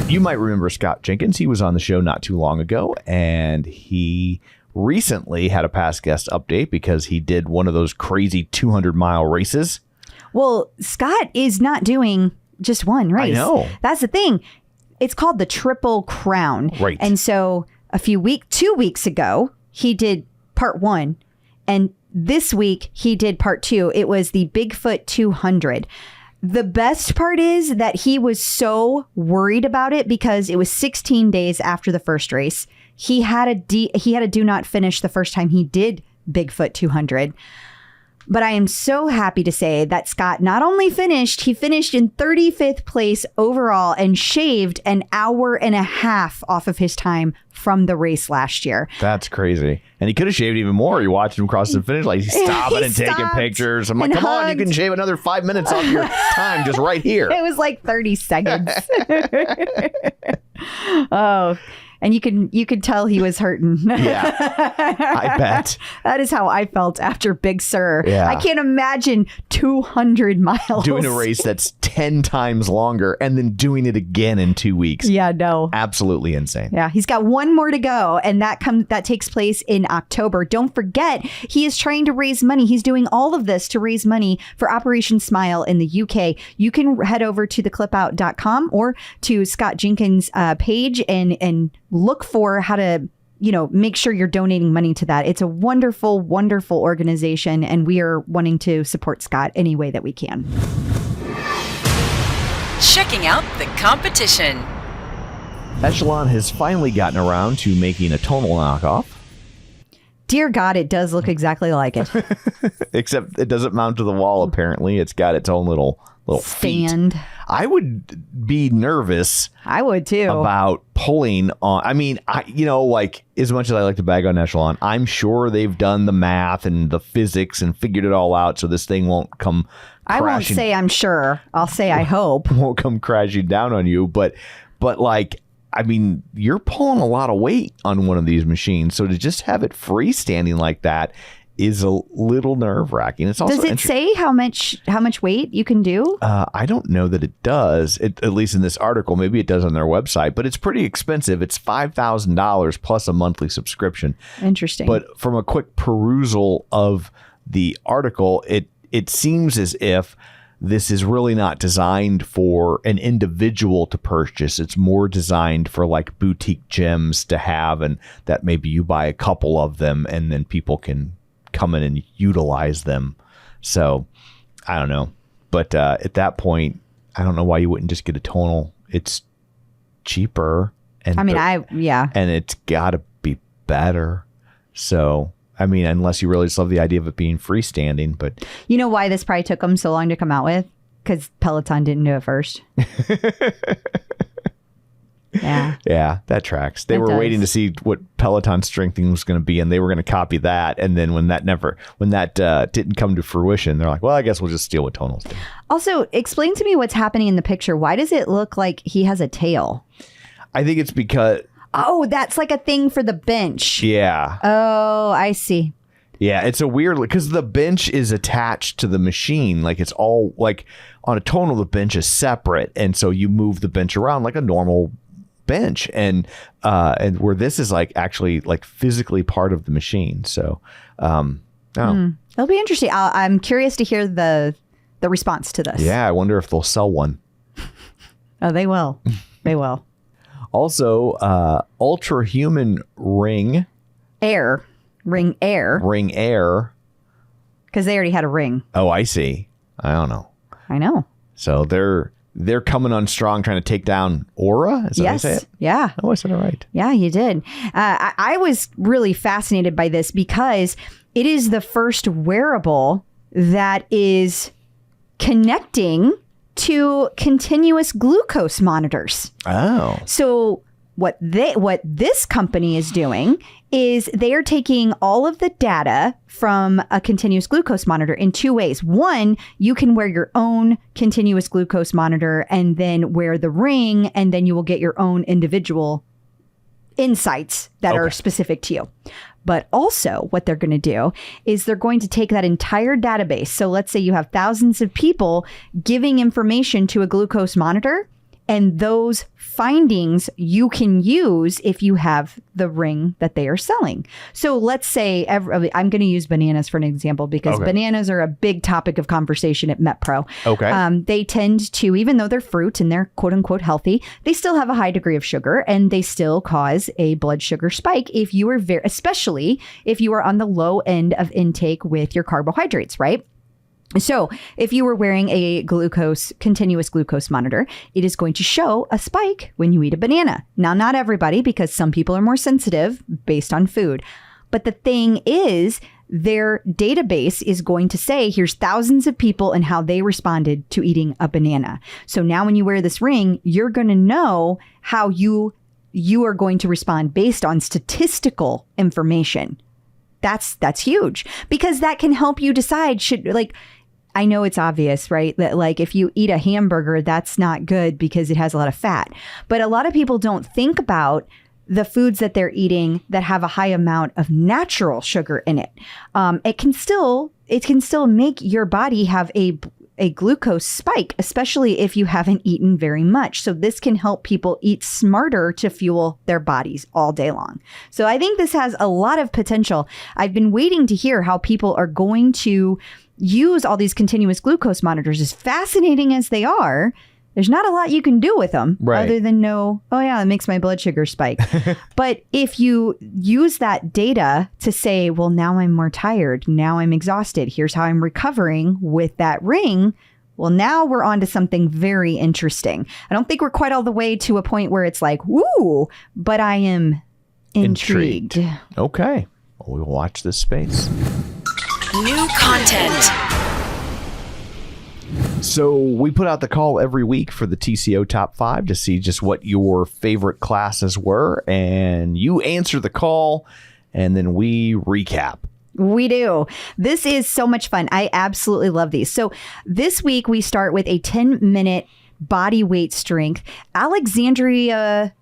You might remember Scott Jenkins. He was on the show not too long ago, and he recently had a past guest update because he did one of those crazy 200-mile races. Well, Scott is not doing just one race. I know. That's the thing. It's called the Triple Crown. Right. And so 2 weeks ago, he did part 1. And this week, he did part 2. It was the Bigfoot 200. The best part is that he was so worried about it because it was 16 days after the first race. He had a do not finish the first time he did Bigfoot 200. But I am so happy to say that Scott not only finished, he finished in 35th place overall and shaved an hour and a half off of his time from the race last year. That's crazy. And he could have shaved even more. You watched him cross the finish line. He's stopping and taking pictures. I'm like, come on, you can shave another 5 minutes off your time just right here. It was like 30 seconds. Oh, and you could tell he was hurting. Yeah, I bet. That is how I felt after Big Sur. Yeah. I can't imagine 200 miles. Doing a race that's 10 times longer and then doing it again in 2 weeks. Yeah, no. Absolutely insane. Yeah, he's got one more to go, and that takes place in October. Don't forget, he is trying to raise money. He's doing all of this to raise money for Operation Smile in the UK. You can head over to theclipout.com or to Scott Jenkins' page and look for how to, make sure you're donating money to that. It's a wonderful, wonderful organization, and we are wanting to support Scott any way that we can. Checking out the competition. Echelon has finally gotten around to making a Tonal-knockoff. Dear God, it does look exactly like it. Except it doesn't mount to the wall, apparently. It's got its own little stand. feet. I would be nervous. I would too. About pulling on. I mean, as much as I like to bag on Echelon, I'm sure they've done the math and the physics and figured it all out so this thing won't come crashing. I won't say I'm sure. I'll say I hope. Won't come crashing down on you. But you're pulling a lot of weight on one of these machines. So to just have it freestanding like that is a little nerve-wracking. It's also does it say how much weight you can do? I don't know that it does, at least in this article. Maybe it does on their website, but it's pretty expensive. It's $5,000 plus a monthly subscription. Interesting. But from a quick perusal of the article, it seems as if this is really not designed for an individual to purchase. It's more designed for like boutique gyms to have, and that maybe you buy a couple of them and then people can come in and utilize them. So I don't know. But at that point, I don't know why you wouldn't just get a Tonal. It's cheaper. And and it's got to be better. So unless you really just love the idea of it being freestanding, but you know why this probably took them so long to come out with? Because Peloton didn't do it first. Yeah, that tracks. They were waiting to see what Peloton strengthening was going to be, and they were going to copy that. And then when that didn't come to fruition, they're like, well, I guess we'll just steal what Tonal's doing. Also, explain to me what's happening in the picture. Why does it look like he has a tail? I think it's because... Oh, that's like a thing for the bench. Yeah. Oh, I see. Yeah, it's a weird... Because the bench is attached to the machine. Like, it's all... Like, on a Tonal, the bench is separate. And so you move the bench around like a normal bench. And where this is, like, actually, like, physically part of the machine. So, It'll be interesting. I'm curious to hear the response to this. Yeah, I wonder if they'll sell one. Oh, they will. They will. Also, Utlrahuman Ring. Ring Air. Because they already had a ring. Oh, I see. I don't know. I know. So they're coming on strong, trying to take down Oura? Is that how you say it? Yeah. Oh, I said it right. Yeah, you did. I was really fascinated by this because it is the first wearable that is connecting to continuous glucose monitors. Oh. So what this company is doing is they are taking all of the data from a continuous glucose monitor in two ways. One, you can wear your own continuous glucose monitor and then wear the ring, and then you will get your own individual insights that are specific to you. But also what they're going to do is they're going to take that entire database. So let's say you have thousands of people giving information to a glucose monitor, and those findings you can use if you have the ring that they are selling. So let's say, I'm going to use bananas for an example because bananas are a big topic of conversation at MetPro. Okay. They tend to, even though they're fruit and they're quote unquote healthy, they still have a high degree of sugar, and they still cause a blood sugar spike if you are especially if you are on the low end of intake with your carbohydrates, right? So if you were wearing a continuous glucose monitor, it is going to show a spike when you eat a banana. Now, not everybody, because some people are more sensitive based on food. But the thing is, their database is going to say, here's thousands of people and how they responded to eating a banana. So now when you wear this ring, you're going to know how you are going to respond based on statistical information. That's huge, because that can help you decide, I know it's obvious, right? That like if you eat a hamburger, that's not good because it has a lot of fat. But a lot of people don't think about the foods that they're eating that have a high amount of natural sugar in it. It can still make your body have a glucose spike, especially if you haven't eaten very much. So this can help people eat smarter to fuel their bodies all day long. So I think this has a lot of potential. I've been waiting to hear how people are going to use all these continuous glucose monitors. As fascinating as they are, there's not a lot you can do with them other than know, oh yeah, it makes my blood sugar spike. But if you use that data to say, well, now I'm more tired, now I'm exhausted, here's how I'm recovering with that ring, well, now we're on to something very interesting. I don't think we're quite all the way to a point where it's like, woo, but I am intrigued. Okay. Well, we'll watch this space. New content. So we put out the call every week for the TCO Top 5 to see just what your favorite classes were. And you answer the call, and then we recap. We do. This is so much fun. I absolutely love these. So this week we start with a 10-minute body weight strength. Alexandra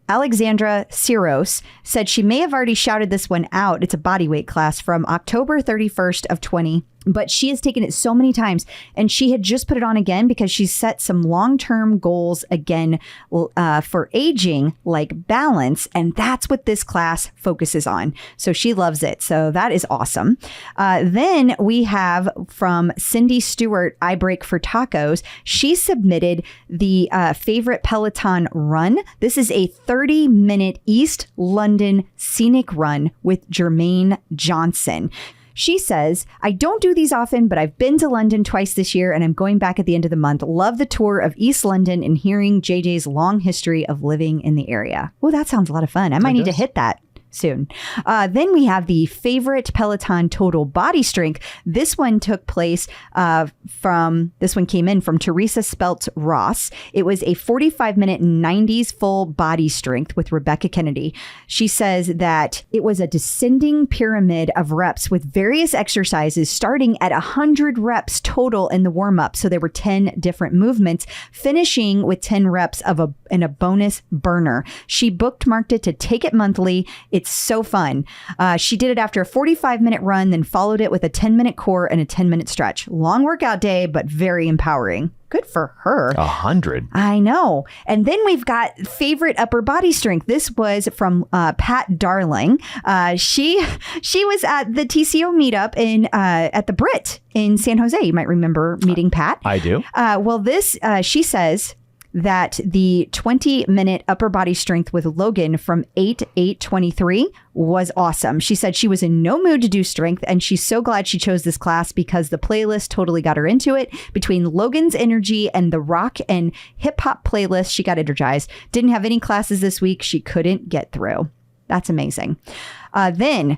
Siros said she may have already shouted this one out. It's a body weight class from October 31st of 20. But she has taken it so many times, and she had just put it on again because she's set some long-term goals again for aging, like balance. And that's what this class focuses on. So she loves it. So that is awesome. Then we have from Cindy Stewart, I Break for Tacos. She submitted the favorite Peloton run. This is a 30-minute East London scenic run with Jermaine Johnson. She says, I don't do these often, but I've been to London twice this year and I'm going back at the end of the month. Love the tour of East London and hearing JJ's long history of living in the area. Oh, that sounds a lot of fun. I might need to hit that soon. Then we have the favorite Peloton total body strength. This one took place this one came in from Teresa Spelt Ross. It was a 45-minute 90s full body strength with Rebecca Kennedy. She says that it was a descending pyramid of reps with various exercises starting at 100 reps total in the warm-up. So there were 10 different movements, finishing with 10 reps of a bonus burner. She bookmarked it to take it monthly. It's so fun. She did it after a 45-minute run, then followed it with a 10-minute core and a 10-minute stretch. Long workout day, but very empowering. Good for her. 100. I know. And then we've got favorite upper body strength. This was from Pat Darling. She was at the TCO meetup at the Brit in San Jose. You might remember meeting Pat. I do. She says that the 20-minute upper body strength with Logan from 8/8/23 was awesome. She said she was in no mood to do strength, and she's so glad she chose this class because the playlist totally got her into it. Between Logan's energy and the rock and hip hop playlist, she got energized. Didn't have any classes this week she couldn't get through. That's amazing. Then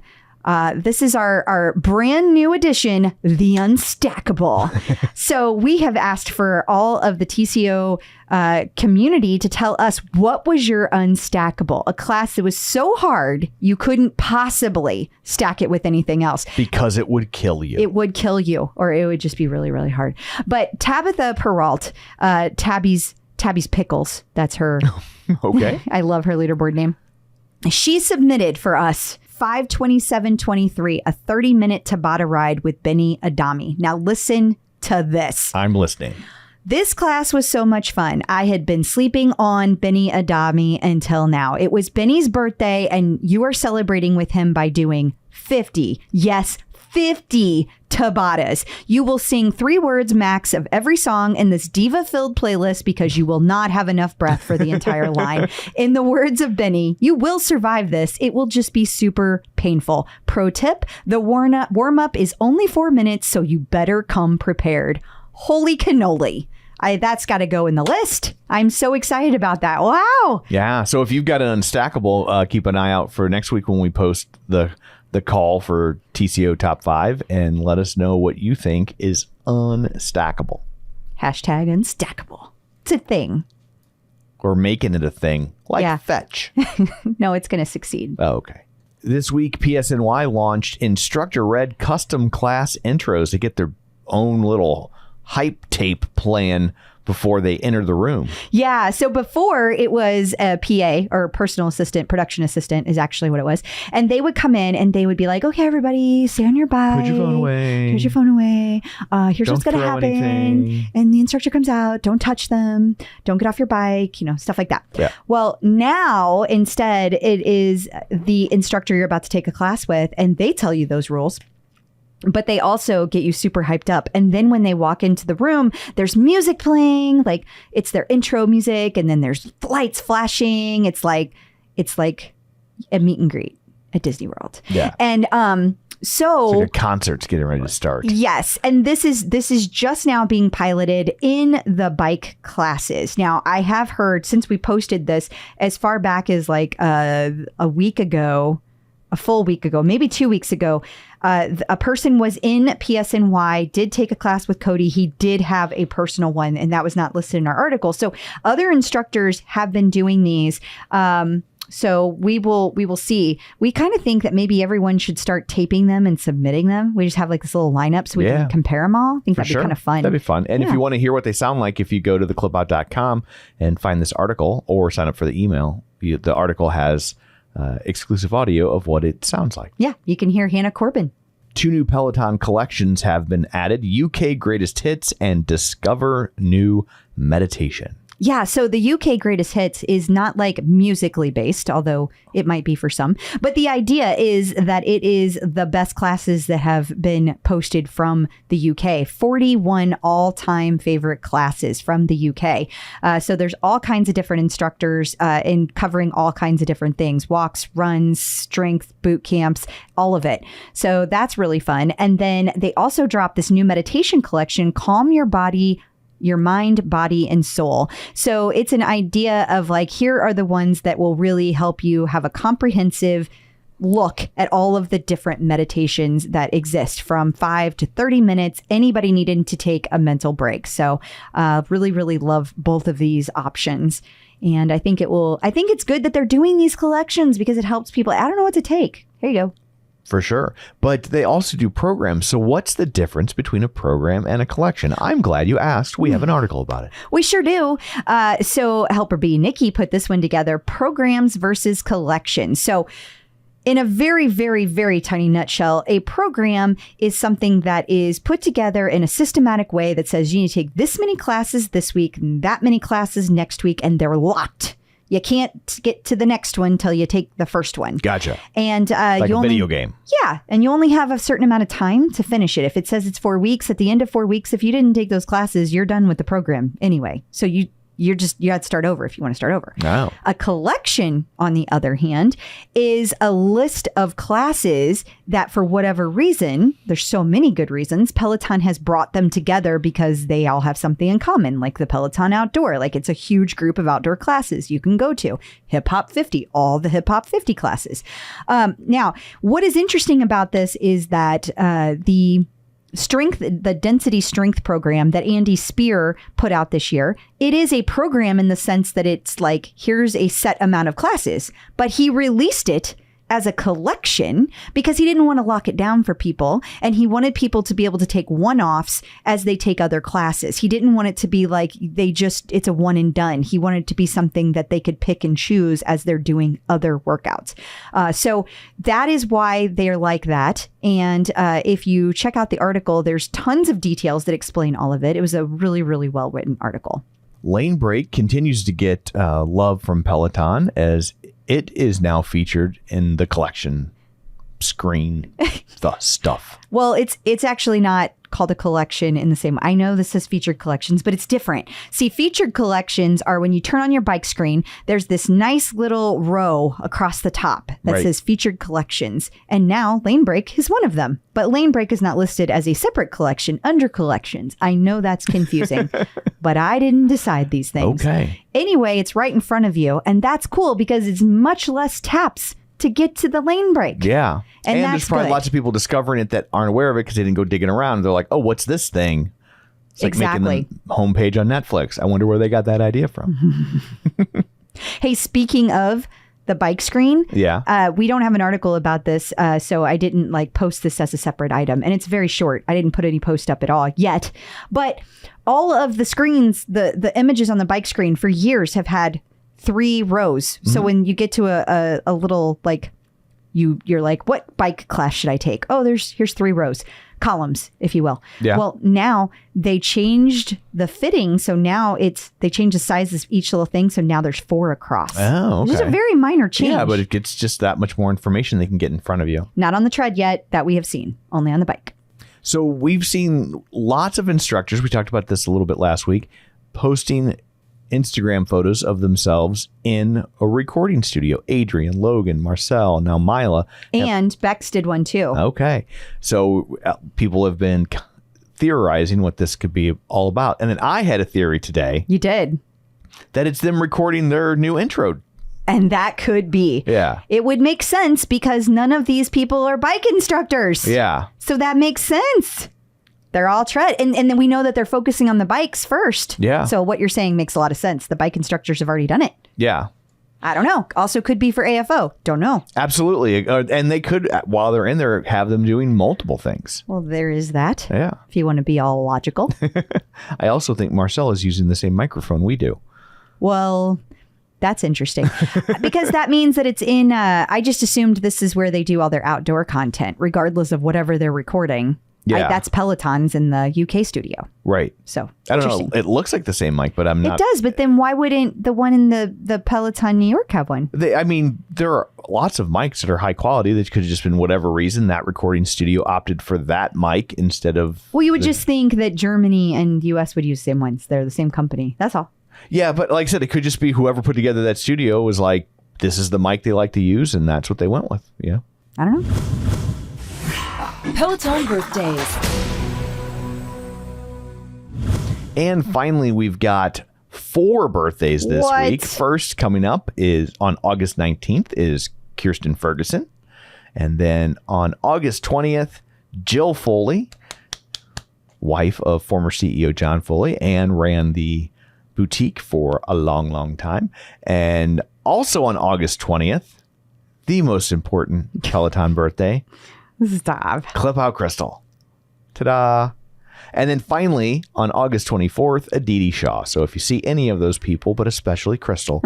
this is our brand new edition, the Unstackable. So we have asked for all of the TCO community to tell us, what was your Unstackable? A class that was so hard you couldn't possibly stack it with anything else. Because it would kill you. It would kill you, or it would just be really, really hard. But Tabitha Peralt, Tabby's Pickles, that's her. Okay. I love her leaderboard name. She submitted for us 5/27/23, a 30-minute Tabata ride with Benny Adami. Now listen to this. I'm listening. This class was so much fun. I had been sleeping on Benny Adami until now. It was Benny's birthday, and you are celebrating with him by doing 50. Yes, 50 Tabatas. You will sing 3 words max of every song in this diva-filled playlist because you will not have enough breath for the entire line. In the words of Benny, you will survive this. It will just be super painful. Pro tip, the warm-up is only 4 minutes, so you better come prepared. Holy cannoli. That's got to go in the list. I'm so excited about that. Wow. Yeah. So if you've got an Unstackable, keep an eye out for next week when we post the the call for TCO Top 5 and let us know what you think is unstackable. Hashtag unstackable. It's a thing. Or making it a thing, like Yeah. fetch. No, it's going to succeed. Oh, okay. This week, PSNY launched instructor-read custom class intros to get their own little hype tape playing before they enter the room. Yeah. So before it was a PA or personal assistant, production assistant is actually what it was. And they would come in and they would be like, okay, everybody, stay on your bike. Put your phone away. Here's your phone away. Here's Don't what's going to throw happen. anything. And the instructor comes out. Don't touch them. Don't get off your bike, stuff like that. Yeah. Well, now instead it is the instructor you're about to take a class with and they tell you those rules. But they also get you super hyped up. And then when they walk into the room, there's music playing, like it's their intro music. And then there's lights flashing. It's like a meet and greet at Disney World. Yeah. And so It's like a concert's getting ready to start. yes. And this is just now being piloted in the bike classes. Now, I have heard since we posted this as far back as like a week ago, a full week ago, maybe 2 weeks ago, a person was in PSNY, did take a class with Cody. He did have a personal one, and that was not listed in our article. So other instructors have been doing these. So we will see. We kind of think that maybe everyone should start taping them and submitting them. We just have like this little lineup so we can compare them all. I think that'd be kind of fun. That'd be fun. And if Yeah. you want to hear what they sound like, if you go to theclipout.com and find this article or sign up for the email, the article has exclusive audio of what it sounds like. Yeah, you can hear Hannah Corbin. 2 new Peloton collections have been added: UK Greatest Hits and Discover New Meditation. Yeah, so the UK Greatest Hits is not like musically based, although it might be for some. But the idea is that it is the best classes that have been posted from the UK. 41 all-time favorite classes from the UK. So there's all kinds of different instructors in covering all kinds of different things: walks, runs, strength, boot camps, all of it. So that's really fun. And then they also dropped this new meditation collection, Calm Your Body, your mind, body, and soul. So it's an idea of like, here are the ones that will really help you have a comprehensive look at all of the different meditations that exist, from 5 to 30 minutes, anybody needing to take a mental break. So really, really love both of these options. And I think it's good that they're doing these collections because it helps people. I don't know what to take. Here you go. For sure. But they also do programs. So what's the difference between a program and a collection? I'm glad you asked. We have an article about it. We sure do. So Helper B, Nikki put this one together: programs versus collections. So in a very, very, very tiny nutshell, a program is something that is put together in a systematic way that says you need to take this many classes this week, that many classes next week, and they're locked. You can't get to the next one until you take the first one. Gotcha. And Like you a only, video game. Yeah. And you only have a certain amount of time to finish it. If it says it's 4 weeks, at the end of 4 weeks, if you didn't take those classes, you're done with the program anyway. So you have to start over if you want to start over. Wow. A collection, on the other hand, is a list of classes that, for whatever reason, there's so many good reasons, Peloton has brought them together because they all have something in common, like the Peloton Outdoor. Like, it's a huge group of outdoor classes you can go to. Hip Hop 50, all the Hip Hop 50 classes. Now, what is interesting about this is that the density strength program that Andy Spear put out this year, it is a program in the sense that it's like, here's a set amount of classes, but he released it as a collection because he didn't want to lock it down for people, and he wanted people to be able to take one-offs as they take other classes. He didn't want it to be like it's a one and done. He wanted it to be something that they could pick and choose as they're doing other workouts. So that is why they're like that. And if you check out the article, there's tons of details that explain all of it. It was a really, really well-written article. Lanebreak continues to get love from Peloton as it is now featured in the collection screen stuff. Well, it's actually not called a collection in the same. I know this says featured collections, but it's different. See, featured collections are when you turn on your bike screen, there's this nice little row across the top that says featured collections. And now Lanebreak is one of them. But Lanebreak is not listed as a separate collection under collections. I know that's confusing, but I didn't decide these things. Okay. Anyway, it's right in front of you. And that's cool because it's much less taps to get to the lane break. Yeah. And that's there's probably good. lots of people discovering it that aren't aware of it because they didn't go digging around. They're like, oh, what's this thing? It's like making the homepage on Netflix. I wonder where they got that idea from. Hey, speaking of the bike screen, we don't have an article about this, so I didn't post this as a separate item, and it's very short. I didn't put any post up at all yet, but all of the screens, the images on the bike screen for years have had 3 rows. So when you get to a little you're like, what bike class should I take? Oh, here's 3 rows. Columns, if you will. Yeah. Well, now they changed the fitting, so now they changed the size of each little thing, so now there's 4 across. Oh, okay. It's a very minor change. Yeah, but it gets just that much more information they can get in front of you. Not on the tread yet, that we have seen, only on the bike. So we've seen lots of instructors, we talked about this a little bit last week, posting Instagram photos of themselves in a recording studio. Adrian, Logan, Marcel, now Mayla. And Bex did one too. Okay. So people have been theorizing what this could be all about. And then I had a theory today. You did. That it's them recording their new intro. And that could be. Yeah. It would make sense because none of these people are bike instructors. Yeah. So that makes sense. They're all tread. And then we know that they're focusing on the bikes first. Yeah. So what you're saying makes a lot of sense. The bike instructors have already done it. Yeah. I don't know. Also could be for AFO. Don't know. Absolutely. And they could, while they're in there, have them doing multiple things. Well, there is that. Yeah. If you want to be all logical. I also think Marcel is using the same microphone we do. Well, that's interesting. Because that means that it's in, I just assumed this is where they do all their outdoor content, regardless of whatever they're recording. Yeah. That's Peloton's in the UK studio. Right. So I don't know. It looks like the same mic, but I'm not. It does, but then why wouldn't the one in the Peloton New York have one? I mean, there are lots of mics that are high quality. That could have just been whatever reason that recording studio opted for that mic instead of. Well, you would just think that Germany and US would use the same ones. They're the same company. That's all. Yeah, but like I said, it could just be whoever put together that studio was like, this is the mic they like to use, and that's what they went with. Yeah. I don't know. Peloton birthdays. And finally, we've got 4 birthdays this What? week. First coming up is on August 19th is Kirsten Ferguson. And then on August 20th, Jill Foley, wife of former CEO John Foley, and ran the boutique for a long, long time. And also on August 20th, the most important Peloton birthday, Stop. Clip Out Crystal. Ta-da. And then finally, on August 24th, Aditi Shaw. So if you see any of those people, but especially Crystal,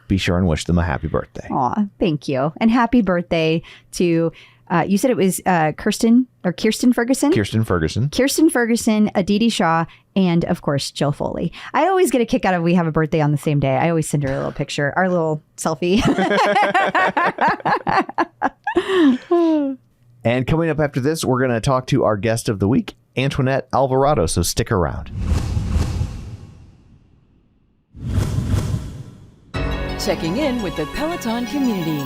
be sure and wish them a happy birthday. Aw, thank you. And happy birthday to, you said it was Kirsten Ferguson? Kirsten Ferguson. Kirsten Ferguson, Aditi Shaw, and of course, Jill Foley. I always get a kick out of we have a birthday on the same day. I always send her a little picture, our little selfie. And coming up after this, we're going to talk to our guest of the week, Antoinette Alvarado. So stick around. Checking in with the Peloton community.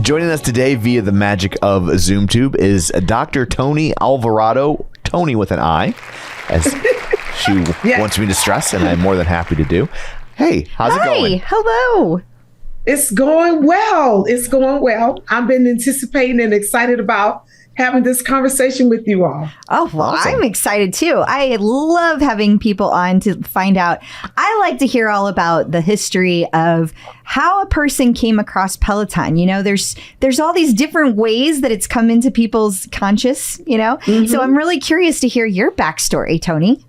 Joining us today via the magic of ZoomTube is Dr. Toni Alvarado, Toni with an I, as she wants me to stress, and I'm more than happy to do. Hey, how's it going? Hi, hello. It's going well. It's going well. I've been anticipating and excited about having this conversation with you all. Oh, well, Awesome. I'm excited too. I love having people on to find out. I like to hear all about the history of how a person came across Peloton. You know, there's all these different ways that it's come into people's conscious, you know? So I'm really curious to hear your backstory, Toni.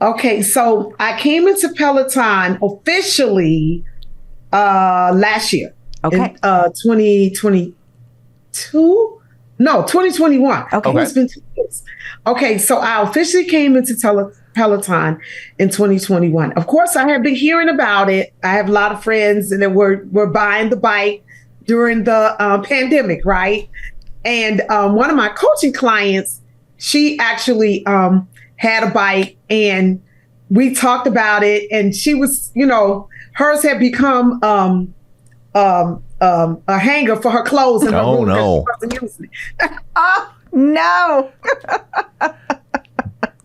Okay, so I came into Peloton officially last year. Okay. In 2022? No, 2021. Okay. It's been 2 years. Okay, so I officially came into Peloton in 2021. Of course, I have been hearing about it. I have a lot of friends that were buying the bike during the pandemic, right? And one of my coaching clients, she actually had a bike, and we talked about it, and she was, you know, hers had become a hanger for her clothes in her Oh, room because no. she wasn't using it. Oh, no.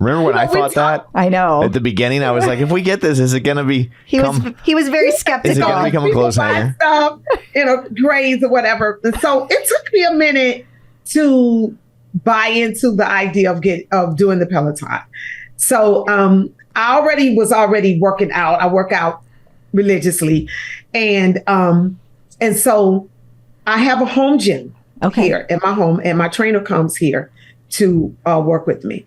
Remember when I thought that? I know. At the beginning, I was like, if we get this, is it going to be... He was very skeptical. Is it going to become a clothes hanger? Stuff, grades or whatever. And so it took me a minute to buy into the idea of doing the Peloton. So I was already working out. I work out religiously. And so I have a home gym here in my home, and my trainer comes here to work with me.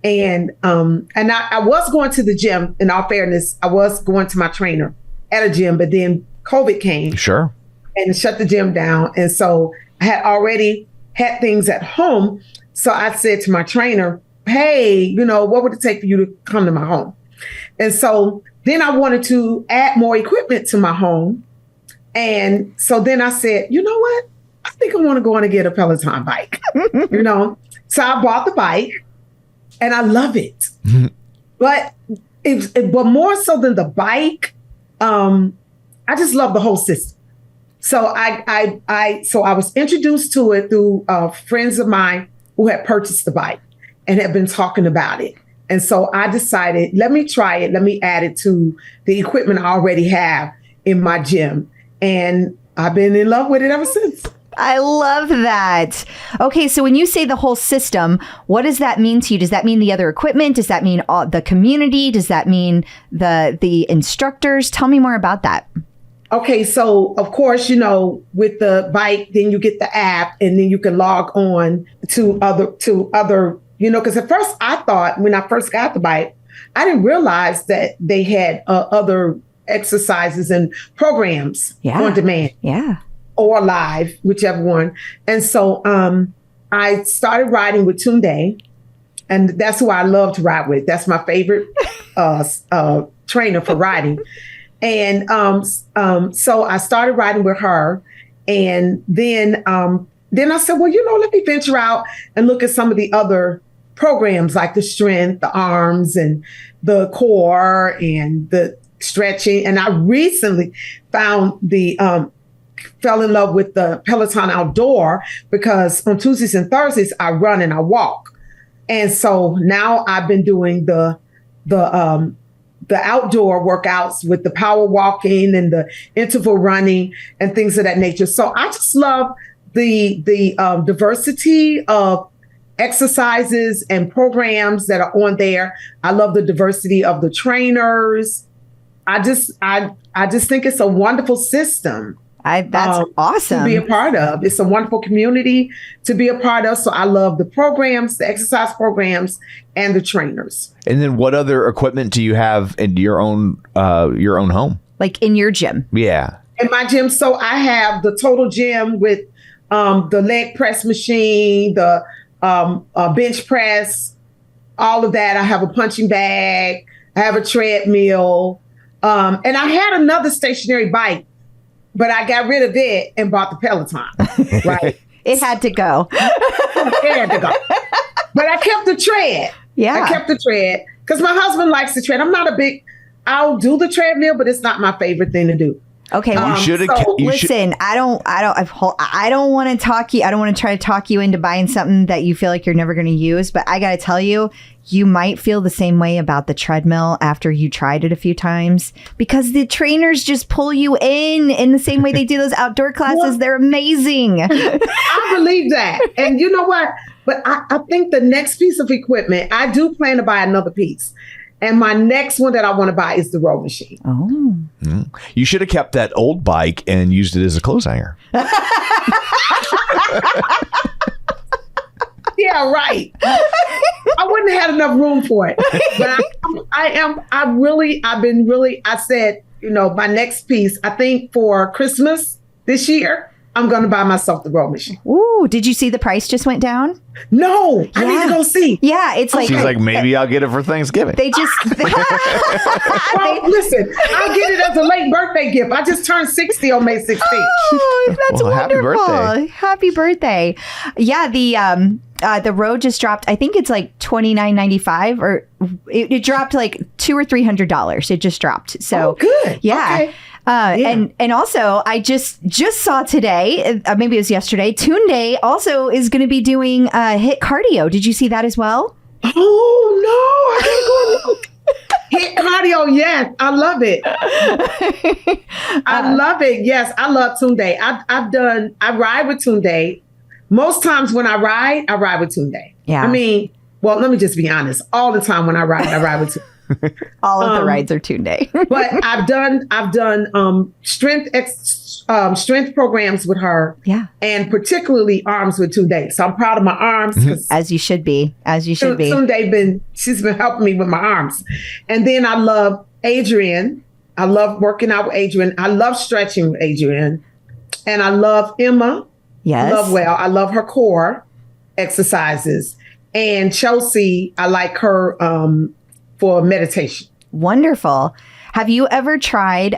And I was going to the gym, in all fairness, I was going to my trainer at a gym, but then COVID came. Sure. And shut the gym down. And so I had already had things at home. So I said to my trainer, hey, what would it take for you to come to my home? And so then I wanted to add more equipment to my home. And so then I said, you know what? I think I want to go on and get a Peloton bike, So I bought the bike and I love it. But more so than the bike, I just love the whole system. So I was introduced to it through friends of mine who had purchased the bike and had been talking about it. And so I decided, let me try it. Let me add it to the equipment I already have in my gym. And I've been in love with it ever since. I love that. Okay, so when you say the whole system, what does that mean to you? Does that mean the other equipment? Does that mean the community? Does that mean the instructors? Tell me more about that. Okay, so of course, with the bike, then you get the app, and then you can log on to other, because at first I thought when I first got the bike, I didn't realize that they had other exercises and programs on demand. Yeah. Or live, whichever one. And so I started riding with Tunde, and that's who I love to ride with. That's my favorite trainer for riding. And so I started riding with her. And then I said, well, let me venture out and look at some of the other programs like the strength, the arms, and the core, and the stretching. And I recently found fell in love with the Peloton Outdoor, because on Tuesdays and Thursdays I run and I walk. And so now I've been doing the outdoor workouts with the power walking and the interval running and things of that nature. So I just love the diversity of exercises and programs that are on there. I love the diversity of the trainers. I just think it's a wonderful system. That's awesome to be a part of. It's a wonderful community to be a part of. So I love the programs, the exercise programs, and the trainers. And then what other equipment do you have in your own home? Like in your gym? Yeah. In my gym. So I have the total gym with the leg press machine, the bench press, all of that. I have a punching bag. I have a treadmill. And I had another stationary bike, but I got rid of it and bought the Peloton. Right. It had to go. It had to go. But I kept the tread. Yeah. I kept the tread because my husband likes the tread. I'll do the treadmill, but it's not my favorite thing to do. Okay. Listen, I don't want to talk you. I don't want to try to talk you into buying something that you feel like you're never going to use. But I got to tell you, you might feel the same way about the treadmill after you tried it a few times, because the trainers just pull you in the same way they do those outdoor classes. Well, they're amazing. I believe that. And you know what? But I think the next piece of equipment, I do plan to buy another piece. And my next one that I want to buy is the row machine. Oh. Mm. You should have kept that old bike and used it as a clothes hanger. Yeah, right. I wouldn't have had enough room for it. But I said, my next piece, I think for Christmas this year, I'm going to buy myself the row machine. Ooh, did you see the price just went down? No, yeah. I need to go see. Yeah, it's like... She's like, maybe I'll get it for Thanksgiving. They just... Well, listen, I'll get it as a late birthday gift. I just turned 60 on May 16th. Oh, that's wonderful. Happy birthday. Happy birthday. Yeah, the road just dropped. I think it's like $29.95, or it dropped like $200 or $300. It just dropped. So good. Yeah. Okay. And also, I just saw today, maybe it was yesterday, Tunde also is going to be doing HIIT cardio. Did you see that as well? Oh no, I gotta go look. Hit cardio, yes, I love it. I love it. Yes, I love Tunde. I ride with Tunde. Most times when I ride with Tunde. Yeah. I mean, well, let me just be honest. All the time when I ride with Tunde. All of the rides are Tunde. But I've done strength programs with her. Yeah. And particularly arms with Tunde. So I'm proud of my arms. As you should be. As you should be. She's been helping me with my arms. And then I love Adrian. I love working out with Adrian. I love stretching with Adrian. And I love Emma. Yes. I love her core exercises. And Chelsea, I like her for meditation. Wonderful. Have you ever tried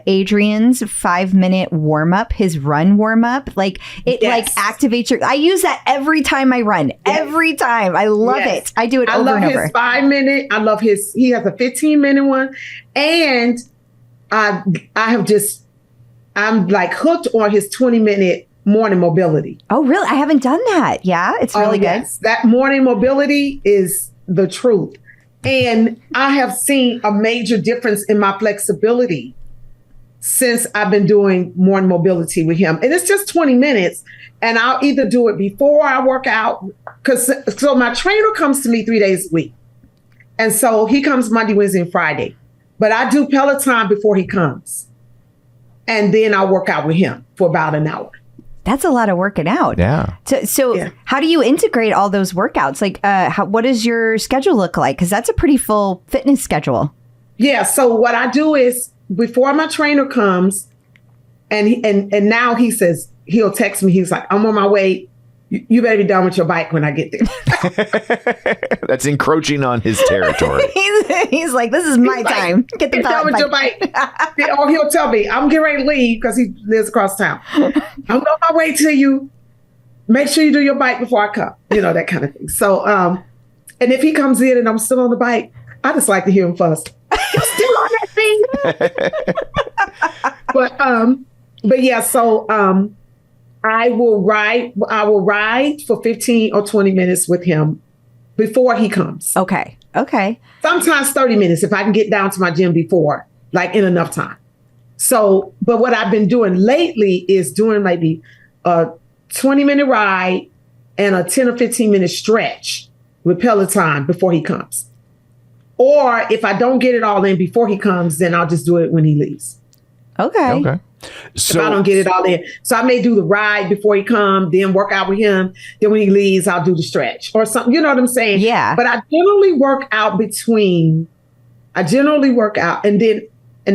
Adrian's 5-minute warm up, his run warm up? Like it like activates your. I use that every time I run. Yes. Every time. I love it. I do it over and over. I love his 5-minute. I love he has a 15-minute one. And I'm like hooked on his 20-minute morning mobility. Oh, really? I haven't done that. Yeah. It's really good. That morning mobility is the truth. And I have seen a major difference in my flexibility since I've been doing morning mobility with him. And it's just 20 minutes. And I'll either do it before I work out. So my trainer comes to me 3 days a week. And so he comes Monday, Wednesday, and Friday. But I do Peloton before he comes. And then I'll work out with him for about an hour. That's a lot of working out. Yeah. So how do you integrate all those workouts? Like, what does your schedule look like? Because that's a pretty full fitness schedule. Yeah. So what I do is before my trainer comes, and now he says, he'll text me. He's like, I'm on my way. You better be done with your bike when I get there. That's encroaching on his territory. He's like, this is my time. Get done with your bike. Or he'll tell me, I'm getting ready to leave because he lives across town. I'm on my way to you. Make sure you do your bike before I come. You know, that kind of thing. So, and if he comes in and I'm still on the bike, I just like to hear him fuss. You're still on that thing. But yeah, so I will ride for 15 or 20 minutes with him before he comes. Okay. Sometimes 30 minutes if I can get down to my gym before, like in enough time. So, but what I've been doing lately is doing maybe a 20-minute ride and a 10 or 15-minute stretch with Peloton before he comes. Or if I don't get it all in before he comes, then I'll just do it when he leaves. Okay. So, if I don't get it all in. So I may do the ride before he comes, then work out with him. Then when he leaves, I'll do the stretch or something. You know what I'm saying? Yeah. But I generally work out and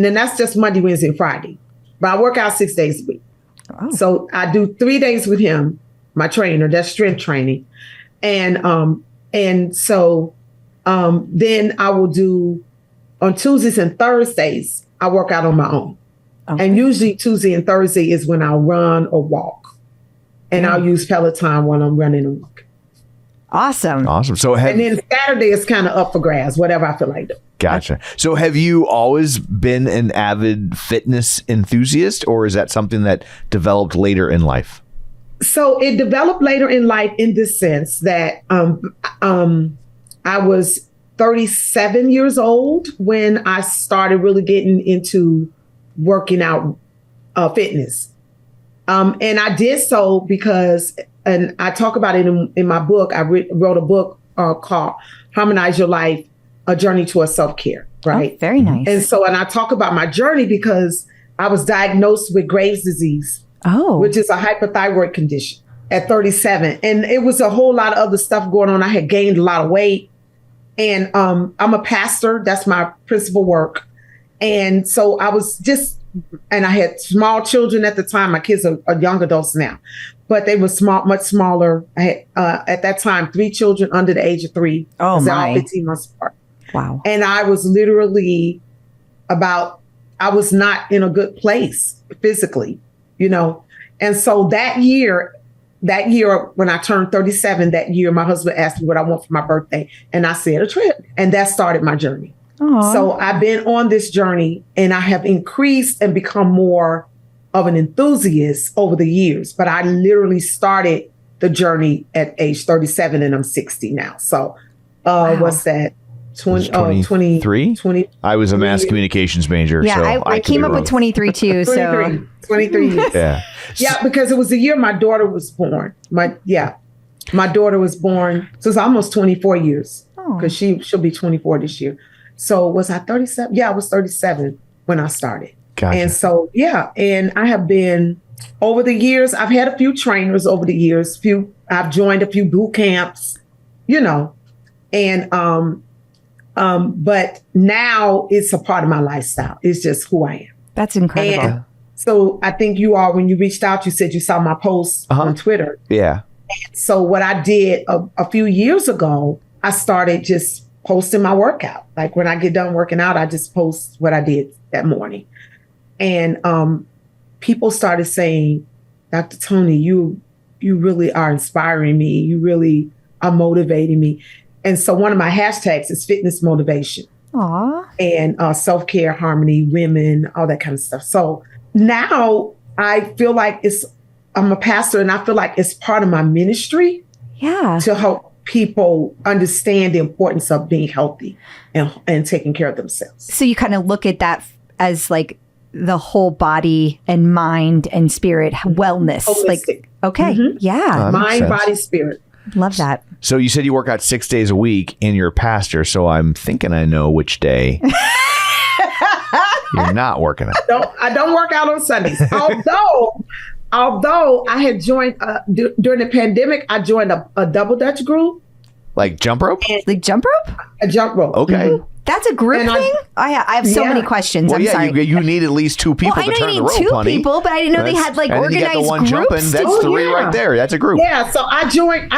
then that's just Monday, Wednesday, and Friday. But I work out 6 days a week. Oh. So I do 3 days with him, my trainer, that's strength training. And so then I will do on Tuesdays and Thursdays, I work out on my own. Okay. And usually Tuesday and Thursday is when I'll run or walk. And I'll use Peloton when I'm running and walking. Awesome. So and then Saturday is kind of up for grabs, whatever I feel like doing. Gotcha. So have you always been an avid fitness enthusiast, or is that something that developed later in life? So it developed later in life in this sense that I was 37 years old when I started really getting into working out fitness. And I did so because, and I talk about it in my book, I wrote a book called Harmonize Your Life, A Journey Towards Self-Care, right? Oh, very nice. And I talk about my journey because I was diagnosed with Graves' disease, which is a hypothyroid condition at 37. And it was a whole lot of other stuff going on. I had gained a lot of weight. And I'm a pastor. That's my principal work. And so I was and I had small children at the time. My kids are young adults now, but they were much smaller. I had, at that time, 3 children under the age of 3. Oh, my. All 15 months apart. Wow. And I was literally I was not in a good place physically, you know? And so that year when I turned 37, that year, my husband asked me what I want for my birthday. And I said a trip. And that started my journey. Aww. So I've been on this journey and I have increased and become more of an enthusiast over the years. But I literally started the journey at age 37 and I'm 60 now. So what's that? 23? 20. I was a mass communications major. Yeah, so I came up with 23 too. So 23 years. Yeah. Yeah, because it was the year my daughter was born. My daughter was born. So it's almost 24 years because she'll be 24 this year. So was I 37? Yeah, I was 37 when I started. Gotcha. And so, and I have been over the years, I've had a few trainers over the years, I've joined a few boot camps, and but now it's a part of my lifestyle. It's just who I am. that's incredible. And so I think when you reached out, you said you saw my post on Twitter. Yeah. So what I did a few years ago, I started just posting my workout. Like when I get done working out, I just post what I did that morning. And people started saying, Dr. Toni, you really are inspiring me. You really are motivating me. And so one of my hashtags is fitness motivation. Aw. And self-care, harmony, women, all that kind of stuff. So now I feel like I'm a pastor and I feel like it's part of my ministry to help people understand the importance of being healthy and taking care of themselves. So you kind of look at that as like the whole body and mind and spirit wellness. Holistic. Like, okay. Yeah. That makes Mind, sense. body, spirit. Love that. So you said you work out 6 days a week and you're a pastor. So I'm thinking I know which day you're not working out. I don't work out on Sundays. Although I had joined during the pandemic, I joined a double Dutch group. Like jump rope? Like jump rope? A jump rope. Okay. That's a group And thing? I have so many questions. Well, I'm yeah, sorry. you need at least 2 people Well, I to know turn you the need rope, 2 honey. people, but I didn't know they had like and then you organized got the one groups. jumping. That's Oh, 3 yeah. right there. That's a group. Yeah, so I joined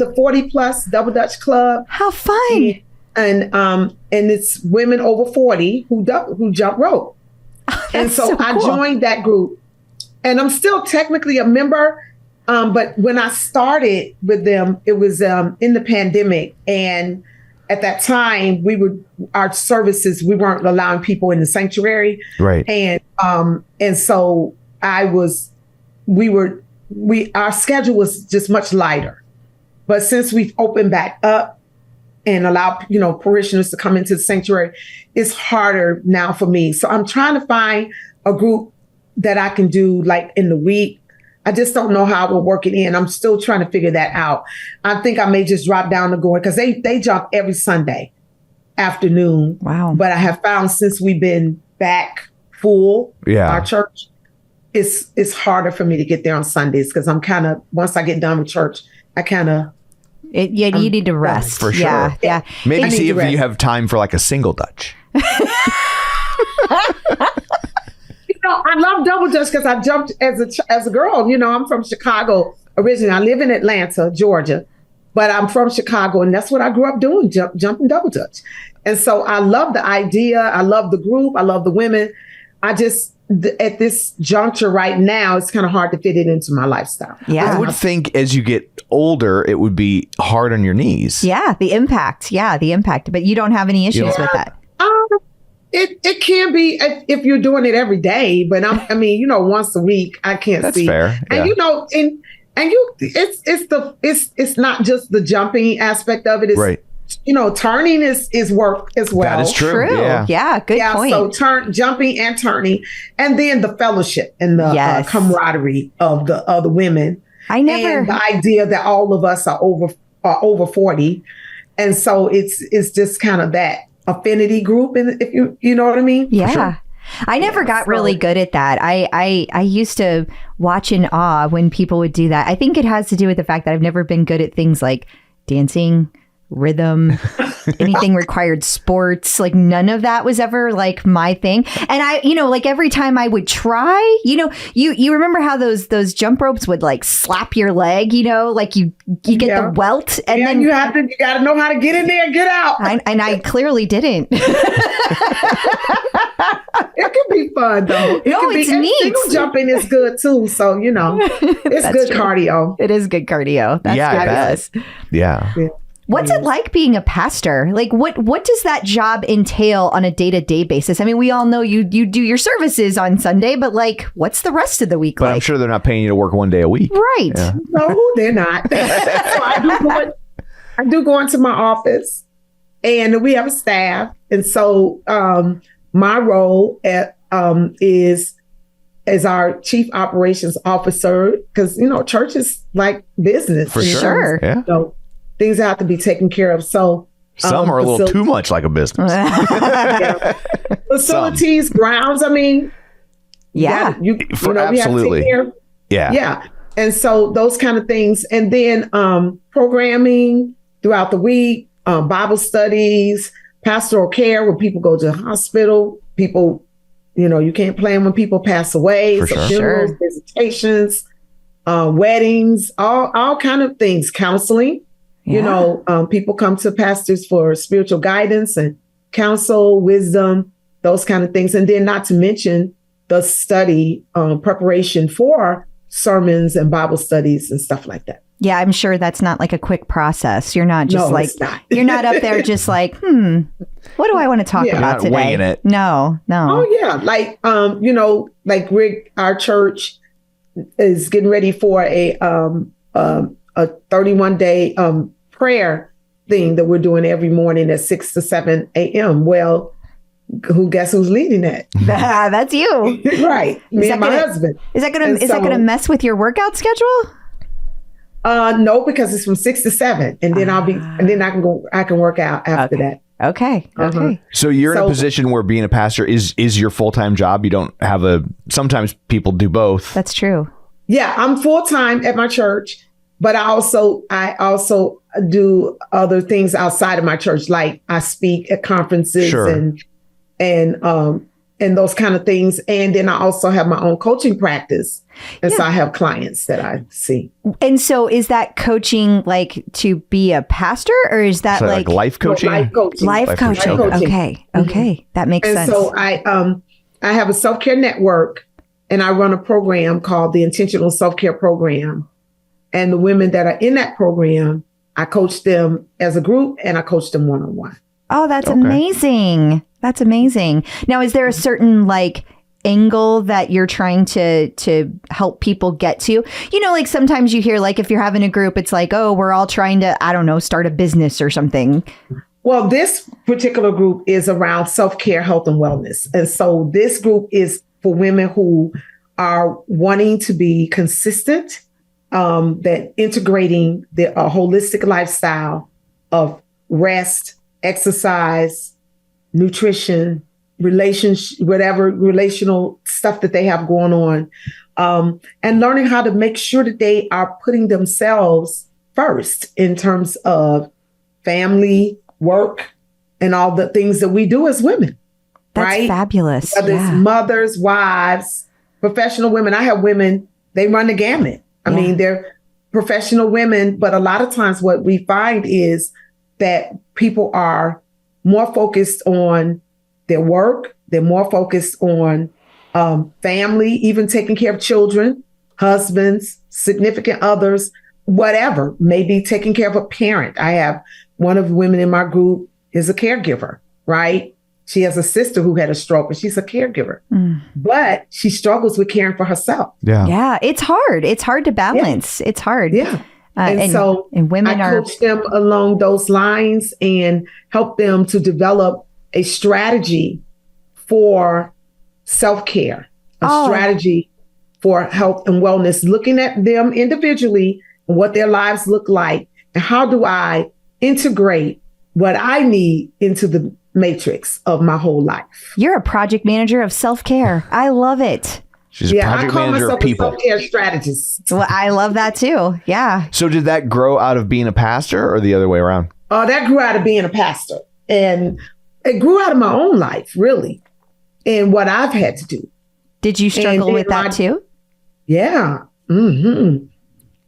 the 40+ Double Dutch Club, How fun. and it's women over 40 who jump rope. And so I cool. joined that group, and I'm still technically a member. But when I started with them, it was in the pandemic, and at that time our services, we weren't allowing people in the sanctuary, Right. and so our schedule was just much lighter. But since we've opened back up and allowed parishioners to come into the sanctuary, it's harder now for me. So I'm trying to find a group that I can do like in the week. I just don't know how we'll work it in. I'm still trying to figure that out. I think I may just drop down to going because they jump every Sunday afternoon. Wow. But I have found since we've been back full, our church, it's harder for me to get there on Sundays because I'm kind of, once I get done with church, I kind of. You need to rest. For sure. Yeah. Maybe need see to if rest. you have time for like a single Dutch. I love double dutch because I jumped as a girl. I'm from Chicago originally. I live in Atlanta, Georgia, but I'm from Chicago, and that's what I grew up doing, jumping double dutch. And so I love the idea. I love the group. I love the women. I just, at this juncture right now, it's kind of hard to fit it into my lifestyle. Yeah. I would think as you get older, it would be hard on your knees. Yeah. The impact. But you don't have any issues with that. It can be if you're doing it every day, but once a week I can't That's see. fair. And it's not just the jumping aspect of it. It's, Right. Turning is work as well. That is true. Yeah. Good point. So jumping and turning, and then the fellowship and the camaraderie of the women. I never. And the idea that all of us are over 40, and so it's just kind of that affinity group, and if you know what I mean. Yeah. Sure. I never got really good at that. I used to watch in awe when people would do that. I think it has to do with the fact that I've never been good at things like dancing, rhythm, anything required sports. Like none of that was ever like my thing. And I, like every time I would try, you remember how those jump ropes would like slap your leg, like you get the welt and then you got to know how to get in there and get out. And I clearly didn't. It can be fun though. It's neat. Single jumping is good too. So it's good cardio. It is good cardio. That's Yeah, I fabulous. Yeah. What's it like being a pastor? Like what does that job entail on a day-to-day basis? I mean, we all know you do your services on Sunday, but like what's the rest of the week But like? I'm sure they're not paying you to work one day a week. Right. Yeah. No, they're not. So I do go into my office, and we have a staff. And so my role is as our chief operations officer, because, church is like business. For sure. Yeah. So things have to be taken care of. So some are a little too much like a business. Facilities, grounds. I mean, yeah, we have to take care. Yeah. And so those kind of things. And then programming throughout the week, Bible studies, pastoral care when people go to the hospital. People, you can't plan when people pass away. For so sure. Funerals, visitations, weddings, all kind of things, counseling. Yeah. People come to pastors for spiritual guidance and counsel, wisdom, those kind of things. And then not to mention the study, preparation for sermons and Bible studies and stuff like that. Yeah, I'm sure that's not like a quick process. You're not just it's not. you're not up there just like, what do I want to talk about not today? winging it. No. Oh yeah. Like, like our church is getting ready for a 31-day prayer thing that we're doing every morning at 6 to 7 a.m. Well, guess who's leading that? That's you. Right. Me and my husband. Is that gonna mess with your workout schedule? No, because it's from 6 to 7, and then I can work out after that. Okay. So you're in a position where being a pastor is your full-time job. You don't have sometimes people do both. That's true. Yeah, I'm full-time at my church, but I also do other things outside of my church. Like I speak at conferences and those kind of things. And then I also have my own coaching practice. And so I have clients that I see. And so is that coaching like to be a pastor, or is that like life coaching? Life coaching. Life coaching. Okay. Okay. That makes sense. And so I have a self-care network, and I run a program called the Intentional Self-Care Program. And the women that are in that program, I coach them as a group and I coach them one-on-one. Oh, that's amazing. That's amazing. Now, is there a certain like angle that you're trying to help people get to? Like sometimes you hear like if you're having a group, it's like, oh, we're all trying to, I don't know, start a business or something. Well, this particular group is around self-care, health, and wellness. And so this group is for women who are wanting to be consistent, that integrating the holistic lifestyle of rest, exercise, nutrition, relational stuff that they have going on, and learning how to make sure that they are putting themselves first in terms of family, work, and all the things that we do as women. That's right? fabulous. Whether it's mothers, wives, professional women. I have women, they run the gamut. I mean, they're professional women, but a lot of times what we find is that people are more focused on their work. They're more focused on family, even taking care of children, husbands, significant others, whatever, maybe taking care of a parent. I have one of the women in my group is a caregiver, right? She has a sister who had a stroke, and she's a caregiver, but she struggles with caring for herself. Yeah. It's hard. It's hard to balance. It's hard. Yeah. And women I are coach them along those lines and help them to develop a strategy for self-care, strategy for health and wellness, looking at them individually and what their lives look like, and how do I integrate what I need into the matrix of my whole life. You're a project manager of self-care. I love it. She's a project manager of people. I call myself a self-care strategist. Well, I love that too. Yeah. So did that grow out of being a pastor or the other way around? That grew out of being a pastor. And it grew out of my own life, really, and what I've had to do. Did you struggle with that too? Yeah. Mm-hmm.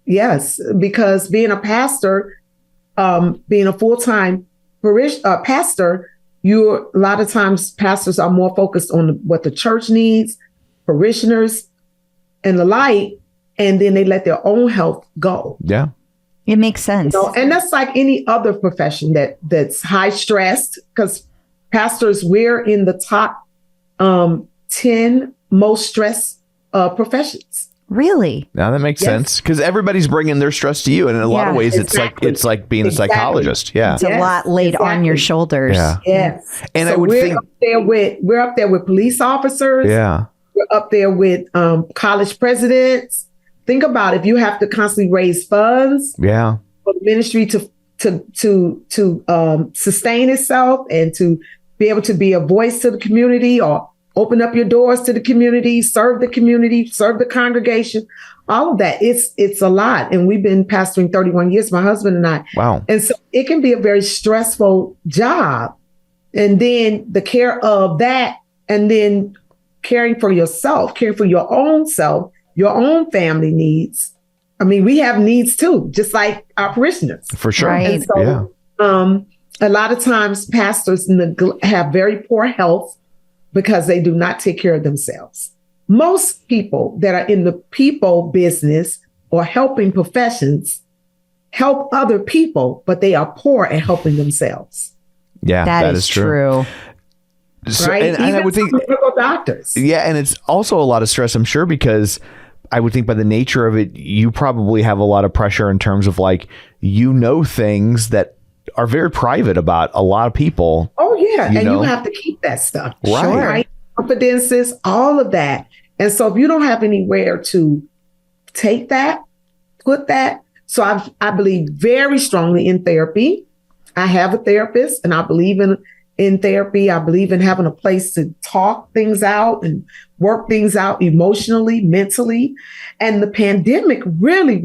Yes, because being a pastor, being a full-time pastor, a lot of times pastors are more focused on what the church needs, parishioners, and the like, and then they let their own health go. Yeah. It makes sense. And that's like any other profession that's high stressed, because pastors, we're in the top 10 most stressed professions. Really? Now that makes sense because everybody's bringing their stress to you, and in a lot of ways, it's like being a psychologist. Yeah, It's a lot laid on your shoulders. Yeah. Yes. And so I would think we're up there with police officers. Yeah. We're up there with college presidents. Think about if you have to constantly raise funds Yeah. for the ministry to sustain itself and to be able to be a voice to the community or open up your doors to the community, serve the congregation, all of that. It's a lot. And we've been pastoring 31 years, my husband and I. Wow. And so it can be a very stressful job. And then the care of that, and then caring for yourself, caring for your own self, your own family needs. I mean, we have needs too, just like our parishioners. For sure. Right. And so a lot of times pastors have very poor health because they do not take care of themselves. Most people that are in the people business or helping professions help other people, but they are poor at helping themselves. Yeah, that is true. So, Right? and I would think, medical doctors. yeah, and it's also a lot of stress, I'm sure, because I would think by the nature of it, you probably have a lot of pressure in terms of like, things that are very private about a lot of people. Oh, yeah. You And know? you have to keep that stuff. Right. Right? Confidences, all of that. And so if you don't have anywhere to take that, put that. So I believe very strongly in therapy. I have a therapist and I believe in therapy. I believe in having a place to talk things out and work things out emotionally, mentally. And the pandemic really,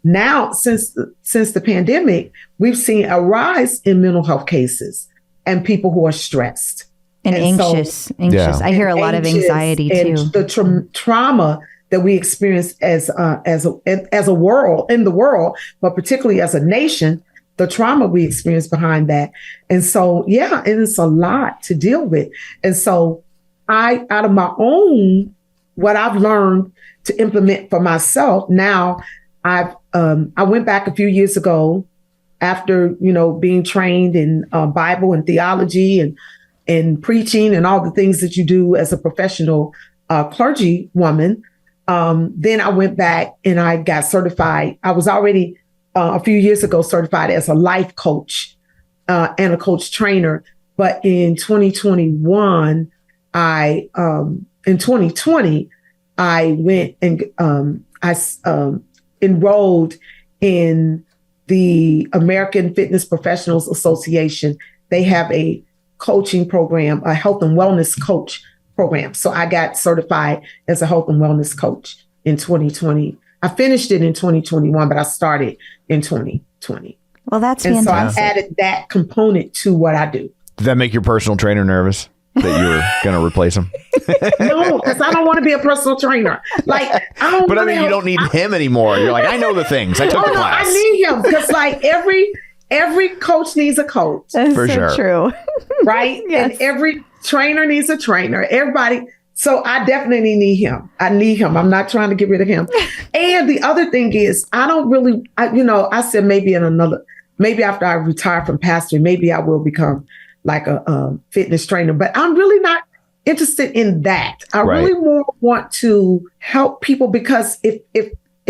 now since the pandemic, we've seen a rise in mental health cases and people who are stressed. And so- anxious. Yeah. I hear a lot of anxious anxiety and too. the trauma that we experience as a world, in the world, but particularly as a nation, the trauma we experience behind that. And so, yeah, it is a lot to deal with. And so out of my own, what I've learned to implement for myself, now I went back a few years ago after, being trained in Bible and theology and preaching and all the things that you do as a professional clergy woman. Then I went back and I got certified. I was already a few years ago certified as a life coach and a coach trainer. But in 2021, in 2020, I went and I enrolled in the American Fitness Professionals Association. They have a coaching program, a health and wellness coach program. So I got certified as a health and wellness coach in 2020. I finished it in 2021, but I started in 2020. Well, that's And so fantastic. I added that component to what I do. Did that make your personal trainer nervous that you were going to replace him? No, because I don't want to be a personal trainer. Like, I don't. But I wanna mean, you help- don't need him anymore. You're like, I know the things. I took the No, class. I need him because, like, every coach needs a coach, That's For so sure. true. right? Yes. And every trainer needs a trainer. Everybody. So I definitely need him. I need him. I'm not trying to get rid of him. And the other thing is, I said maybe after I retire from pastoring, maybe I will become like a fitness trainer. But I'm really not interested in that. I Right. really more want to help people because if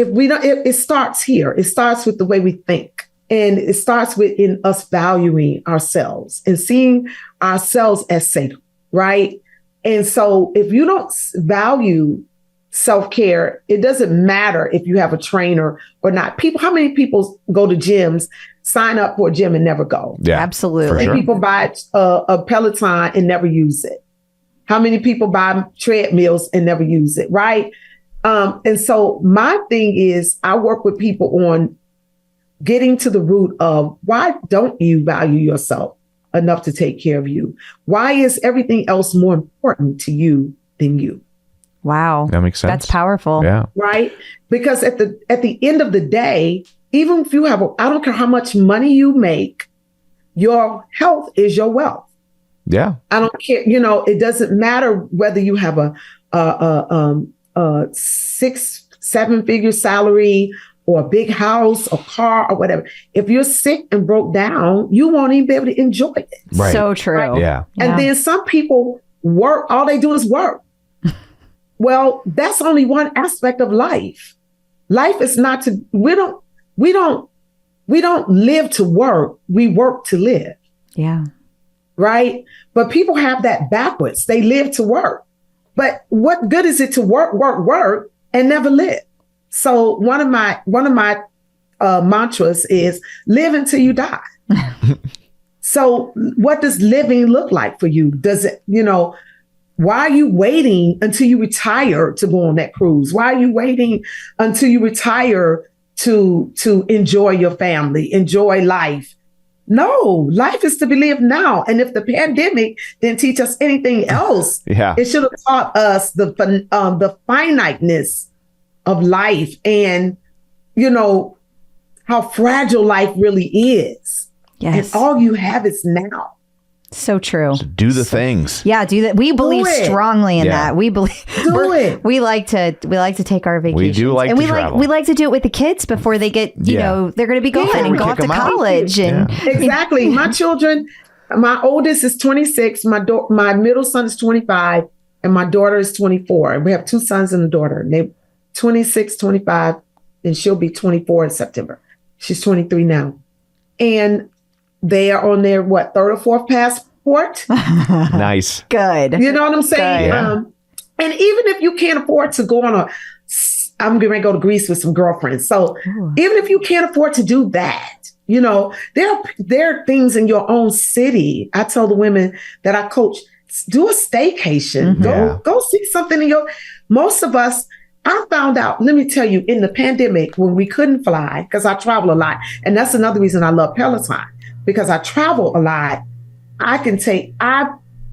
we don't, it starts here. It starts with the way we think. And it starts with in us valuing ourselves and seeing ourselves as sacred, right? And so if you don't value self-care, it doesn't matter if you have a trainer or not. How many people go to gyms, sign up for a gym and never go? Yeah, Absolutely. for And sure. people buy a Peloton and never use it. How many people buy treadmills and never use it, right? And so my thing is I work with people on getting to the root of why don't you value yourself enough to take care of you? Why is everything else more important to you than you? Wow. That makes sense. That's powerful. Yeah. Right? Because at the end of the day, even if you have I don't care how much money you make, your health is your wealth. Yeah. I don't care. It doesn't matter whether you have a 6-7 figure salary or a big house, a car, or whatever. If you're sick and broke down, you won't even be able to enjoy it. Right. So true. Yeah. And then some people work, all they do is work. Well, that's only one aspect of life. Life is not to, we don't live to work. We work to live. Yeah. Right. But people have that backwards. They live to work. But what good is it to work and never live? So one of my mantras is live until you die. So what does living look like for you? Does it, why are you waiting until you retire to go on that cruise? Why are you waiting until you retire to enjoy your family, enjoy life? No, life is to be lived now. And if the pandemic didn't teach us anything else, it should have taught us the finiteness of life and, how fragile life really is. Yes. And all you have is now. So true. So do the things. Yeah, do that. We believe strongly in that. We believe. We like to take our vacations. We do like and to travel. we like to do it with the kids before they get, they're going to be gone and go off to college. And exactly. My children, my oldest is 26. My middle son is 25, and my daughter is 24. And we have 2 sons and a daughter. And they're 26, 25, and she'll be 24 in September. She's 23 now, and they are on their, 3rd or 4th passport. Nice. Good. You know what I'm saying? Yeah. And even if you can't afford to go on I'm going to go to Greece with some girlfriends. So even if you can't afford to do that, there are things in your own city. I tell the women that I coach, do a staycation. Mm-hmm. Go see something in most of us. I found out, let me tell you, in the pandemic, when we couldn't fly, because I travel a lot, and that's another reason I love Peloton, because I travel a lot. I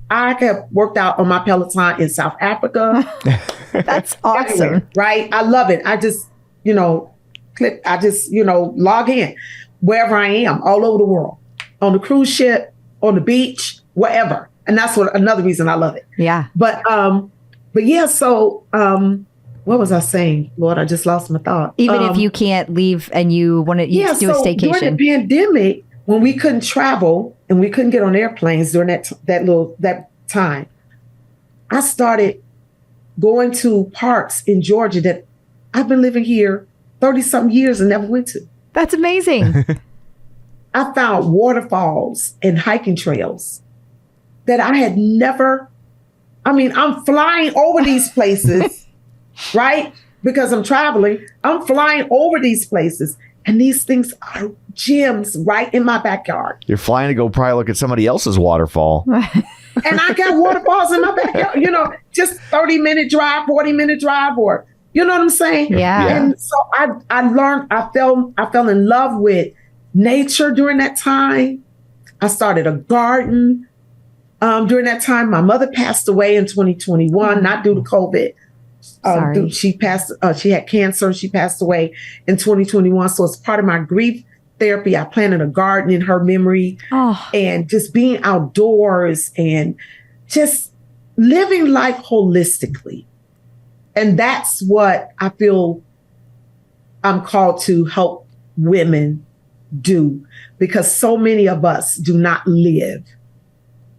have worked out on my Peloton in South Africa. That's awesome. Right? I love it. I just, log in wherever I am, all over the world, on the cruise ship, on the beach, wherever. And that's another reason I love it. Yeah. But yeah, so what was I saying? Lord, I just lost my thought. Even if you can't leave and you want to do a staycation. During the pandemic, when we couldn't travel and we couldn't get on airplanes during that time, I started going to parks in Georgia that I've been living here 30-something years and never went to. That's amazing. I found waterfalls and hiking trails that I had never. I'm flying over these places. Right? Because I'm traveling, I'm flying over these places, and these things are gems right in my backyard. You're flying to go probably look at somebody else's waterfall. And I got waterfalls in my backyard, just 30-minute drive, 40-minute drive, or, you know what I'm saying? Yeah. And so I learned, I fell in love with nature during that time. I started a garden during that time. My mother passed away in 2021, not due to COVID. She had cancer. She passed away in 2021. So as part of my grief therapy, I planted a garden in her memory and just being outdoors and just living life holistically. And that's what I feel I'm called to help women do, because so many of us do not live.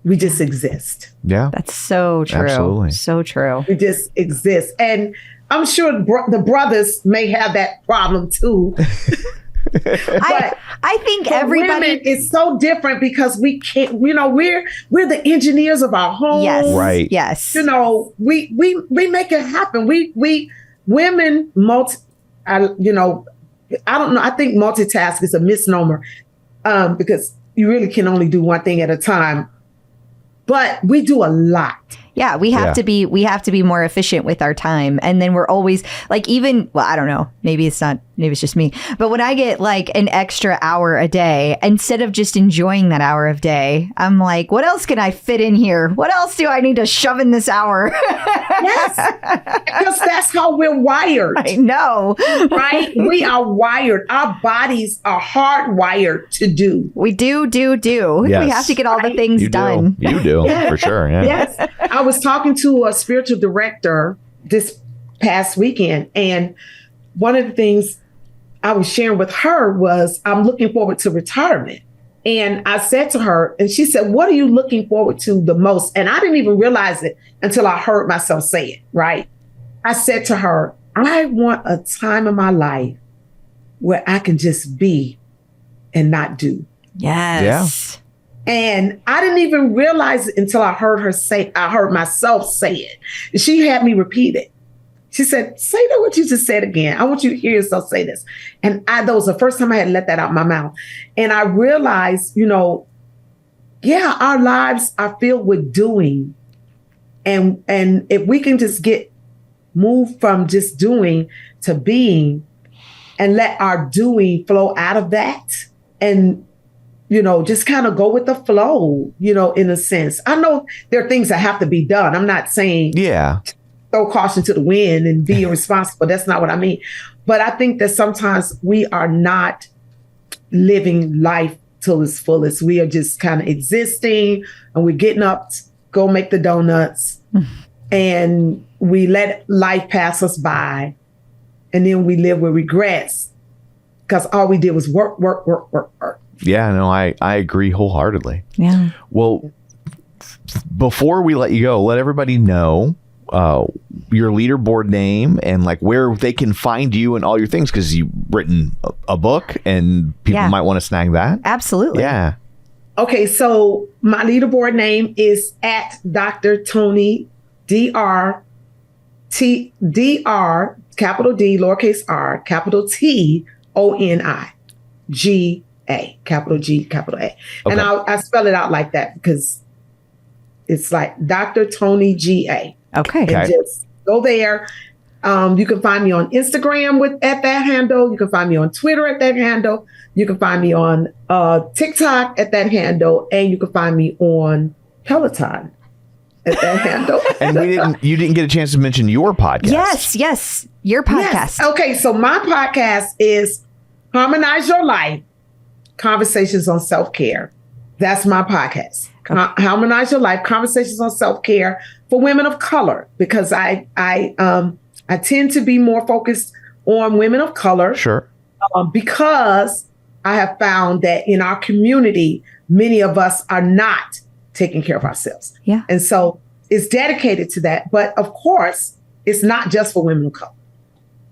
We just exist. Yeah. That's so true. Absolutely. So true. We just exist. And I'm sure the brothers may have that problem too. I think everybody women, it's so different because we can't, we're the engineers of our homes. Yes. Right. Yes. We make it happen. We women I don't know. I think multitask is a misnomer because you really can only do one thing at a time. But we do a lot. Yeah, we have to be more efficient with our time. And then we're always I don't know, maybe it's just me. But when I get like an extra hour a day, instead of just enjoying that hour of day, I'm like, what else can I fit in here? What else do I need to shove in this hour? Yes, because that's how we're wired. I know. Right? We are wired. Our bodies are hardwired to do. We do. Yes. We have to get all the things done. You do, for sure. Yeah. Yes. I was talking to a spiritual director this past weekend, and one of the things I was sharing with her was I'm looking forward to retirement. And I said to her, and she said, what are you looking forward to the most? And I didn't even realize it until I heard myself say it, right? I said to her, I want a time in my life where I can just be and not do. Yes. And I didn't even realize it until I heard myself say it. And she had me repeat it. She said, say that what you just said again. I want you to hear yourself say this. And that was the first time I had let that out of my mouth. And I realized, our lives are filled with doing. And if we can just move from just doing to being and let our doing flow out of that and just kind of go with the flow, in a sense. I know there are things that have to be done. I'm not saying throw caution to the wind and be irresponsible. That's not what I mean. But I think that sometimes we are not living life till its fullest. We are just kind of existing and we're getting up to go make the donuts and we let life pass us by and then we live with regrets because all we did was work. Yeah, no, I agree wholeheartedly. Yeah. Well, before we let you go, let everybody know your leaderboard name and like where they can find you and all your things, because you've written a book and people might want to snag that. Absolutely. Yeah. Okay, so my leaderboard name is at Dr. Toni, Dr. capital D, lowercase r, capital T, ONI, GA, capital G, capital A. Okay. And I spell it out like that because it's like Dr. Toni, GA. Okay. And just go there. You can find me on Instagram at that handle. You can find me on Twitter at that handle. You can find me on TikTok at that handle. And you can find me on Peloton at that handle. And you didn't get a chance to mention your podcast. Yes. Your podcast. Yes. Okay, so my podcast is Harmonize Your Life, Conversations on Self-Care. That's my podcast. Harmonize Your Life, Conversations on Self-Care for women of color, because I tend to be more focused on women of color. Sure. Because I have found that in our community, many of us are not taking care of ourselves. Yeah. And so it's dedicated to that. But of course, it's not just for women of color,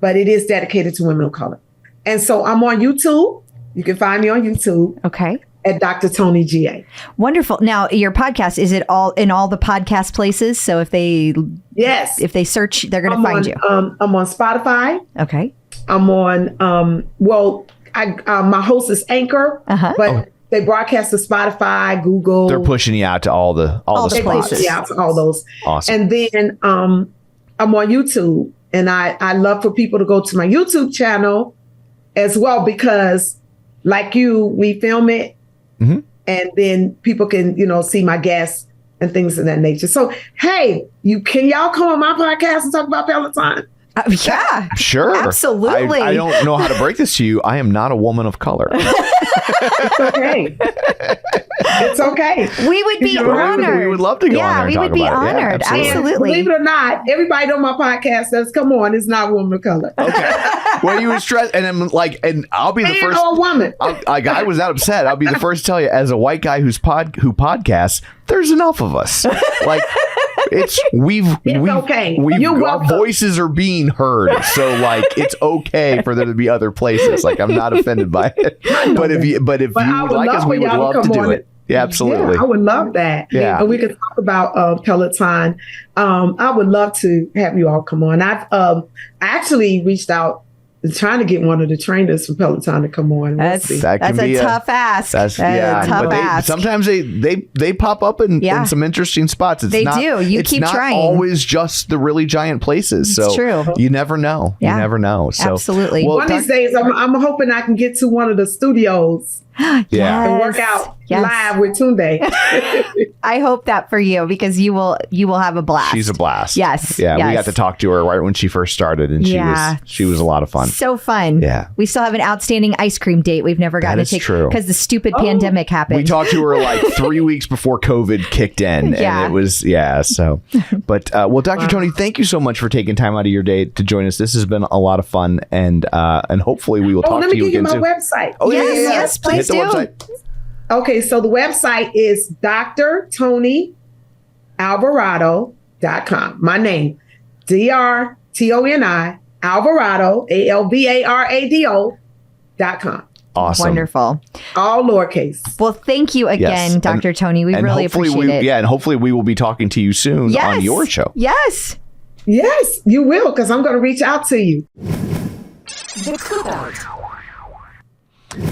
but it is dedicated to women of color. And so I'm on YouTube. You can find me on YouTube. Okay. At Dr. Toni GA. Wonderful. Now, your podcast, is it all in all the podcast places? So if they search, they're going to find you. I'm on Spotify. Okay. I'm on, my host is Anchor, but they broadcast to Spotify, Google. They're pushing you out to all the spots. Pushing you out to all those. Awesome. And then I'm on YouTube, and I love for people to go to my YouTube channel as well, because like you, we film it. Mm-hmm. And then people can, see my guests and things of that nature. So, hey, can y'all come on my podcast and talk about Peloton? Yeah, sure. Absolutely. I don't know how to break this to you. I am not a woman of color. It's okay. It's okay. We would be honored. We would love to go on there and talk about it. Yeah, we would be honored. Yeah, absolutely. Believe it or not, everybody on my podcast says, come on, it's not a woman of color. Okay. Well, you would stress, and I'm like, and I'll be the first. Or a woman. I was not upset. I'll be the first to tell you, as a white guy who podcasts, there's enough of us. Like, it's okay. Our voices are being heard, so like it's okay for there to be other places. Like, I'm not offended by it. But if you would like us, we would love to do it. Yeah, absolutely. Yeah, I would love that. Yeah. And we could talk about Peloton. I would love to have you all come on. I've actually reached out trying to get one of the trainers from Peloton to come on. That's a tough ask. That's a tough ask. Sometimes they pop up in some interesting spots. They do. You keep trying. It's not always just the really giant places. So it's true. You never know. Yeah. You never know. So, absolutely. Well, one of these days, I'm hoping I can get to one of the studios. Yeah. And work out live with Tunde. I hope that for you, because you will have a blast. She's a blast. Yes. Yeah. We got to talk to her right when she first started, and she was a lot of fun. So fun. Yeah. We still have an outstanding ice cream date we've never gotten to take because the stupid pandemic happened. We talked to her like 3 weeks before COVID kicked in, and it was so. But well, Dr. Toni, thank you so much for taking time out of your day to join us. This has been a lot of fun, and hopefully we will talk to you again soon. Let me give you my website. Oh yes, please. Hit the website. Okay, so the website is drtonialvarado.com. My name, drtonialvarado.com. Toni, Alvarado, ALVARADO.com. Awesome. Wonderful. All lowercase. Well, thank you again, Yes. Dr. Toni. We And really hopefully appreciate it. Yeah, and hopefully we will be talking to you soon Yes. on your show. Yes. Yes, you will, because I'm going to reach out to you. The Clip Out.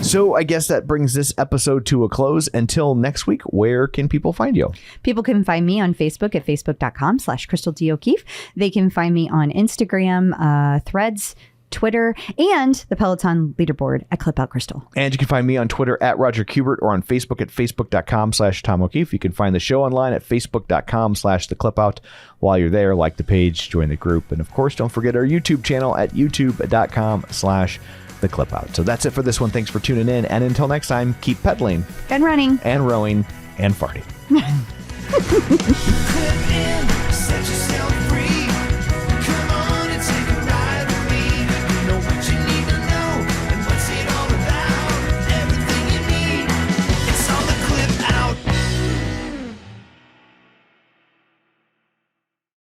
So I guess that brings this episode to a close. Until next week, where can people find you? People can find me on Facebook at facebook.com/Crystal D. O'Keefe. They can find me on Instagram, Threads, Twitter, and the Peloton leaderboard at Clip Out Crystal. And you can find me on Twitter at Roger Kubert or on Facebook at facebook.com/Tom O'Keefe. You can find the show online at facebook.com/The Clip Out. While you're there, like the page, join the group. And of course, don't forget our YouTube channel at youtube.com/The Clip Out. So that's it for this one. Thanks for tuning in. And until next time, keep pedaling And running. and rowing and farting. Clip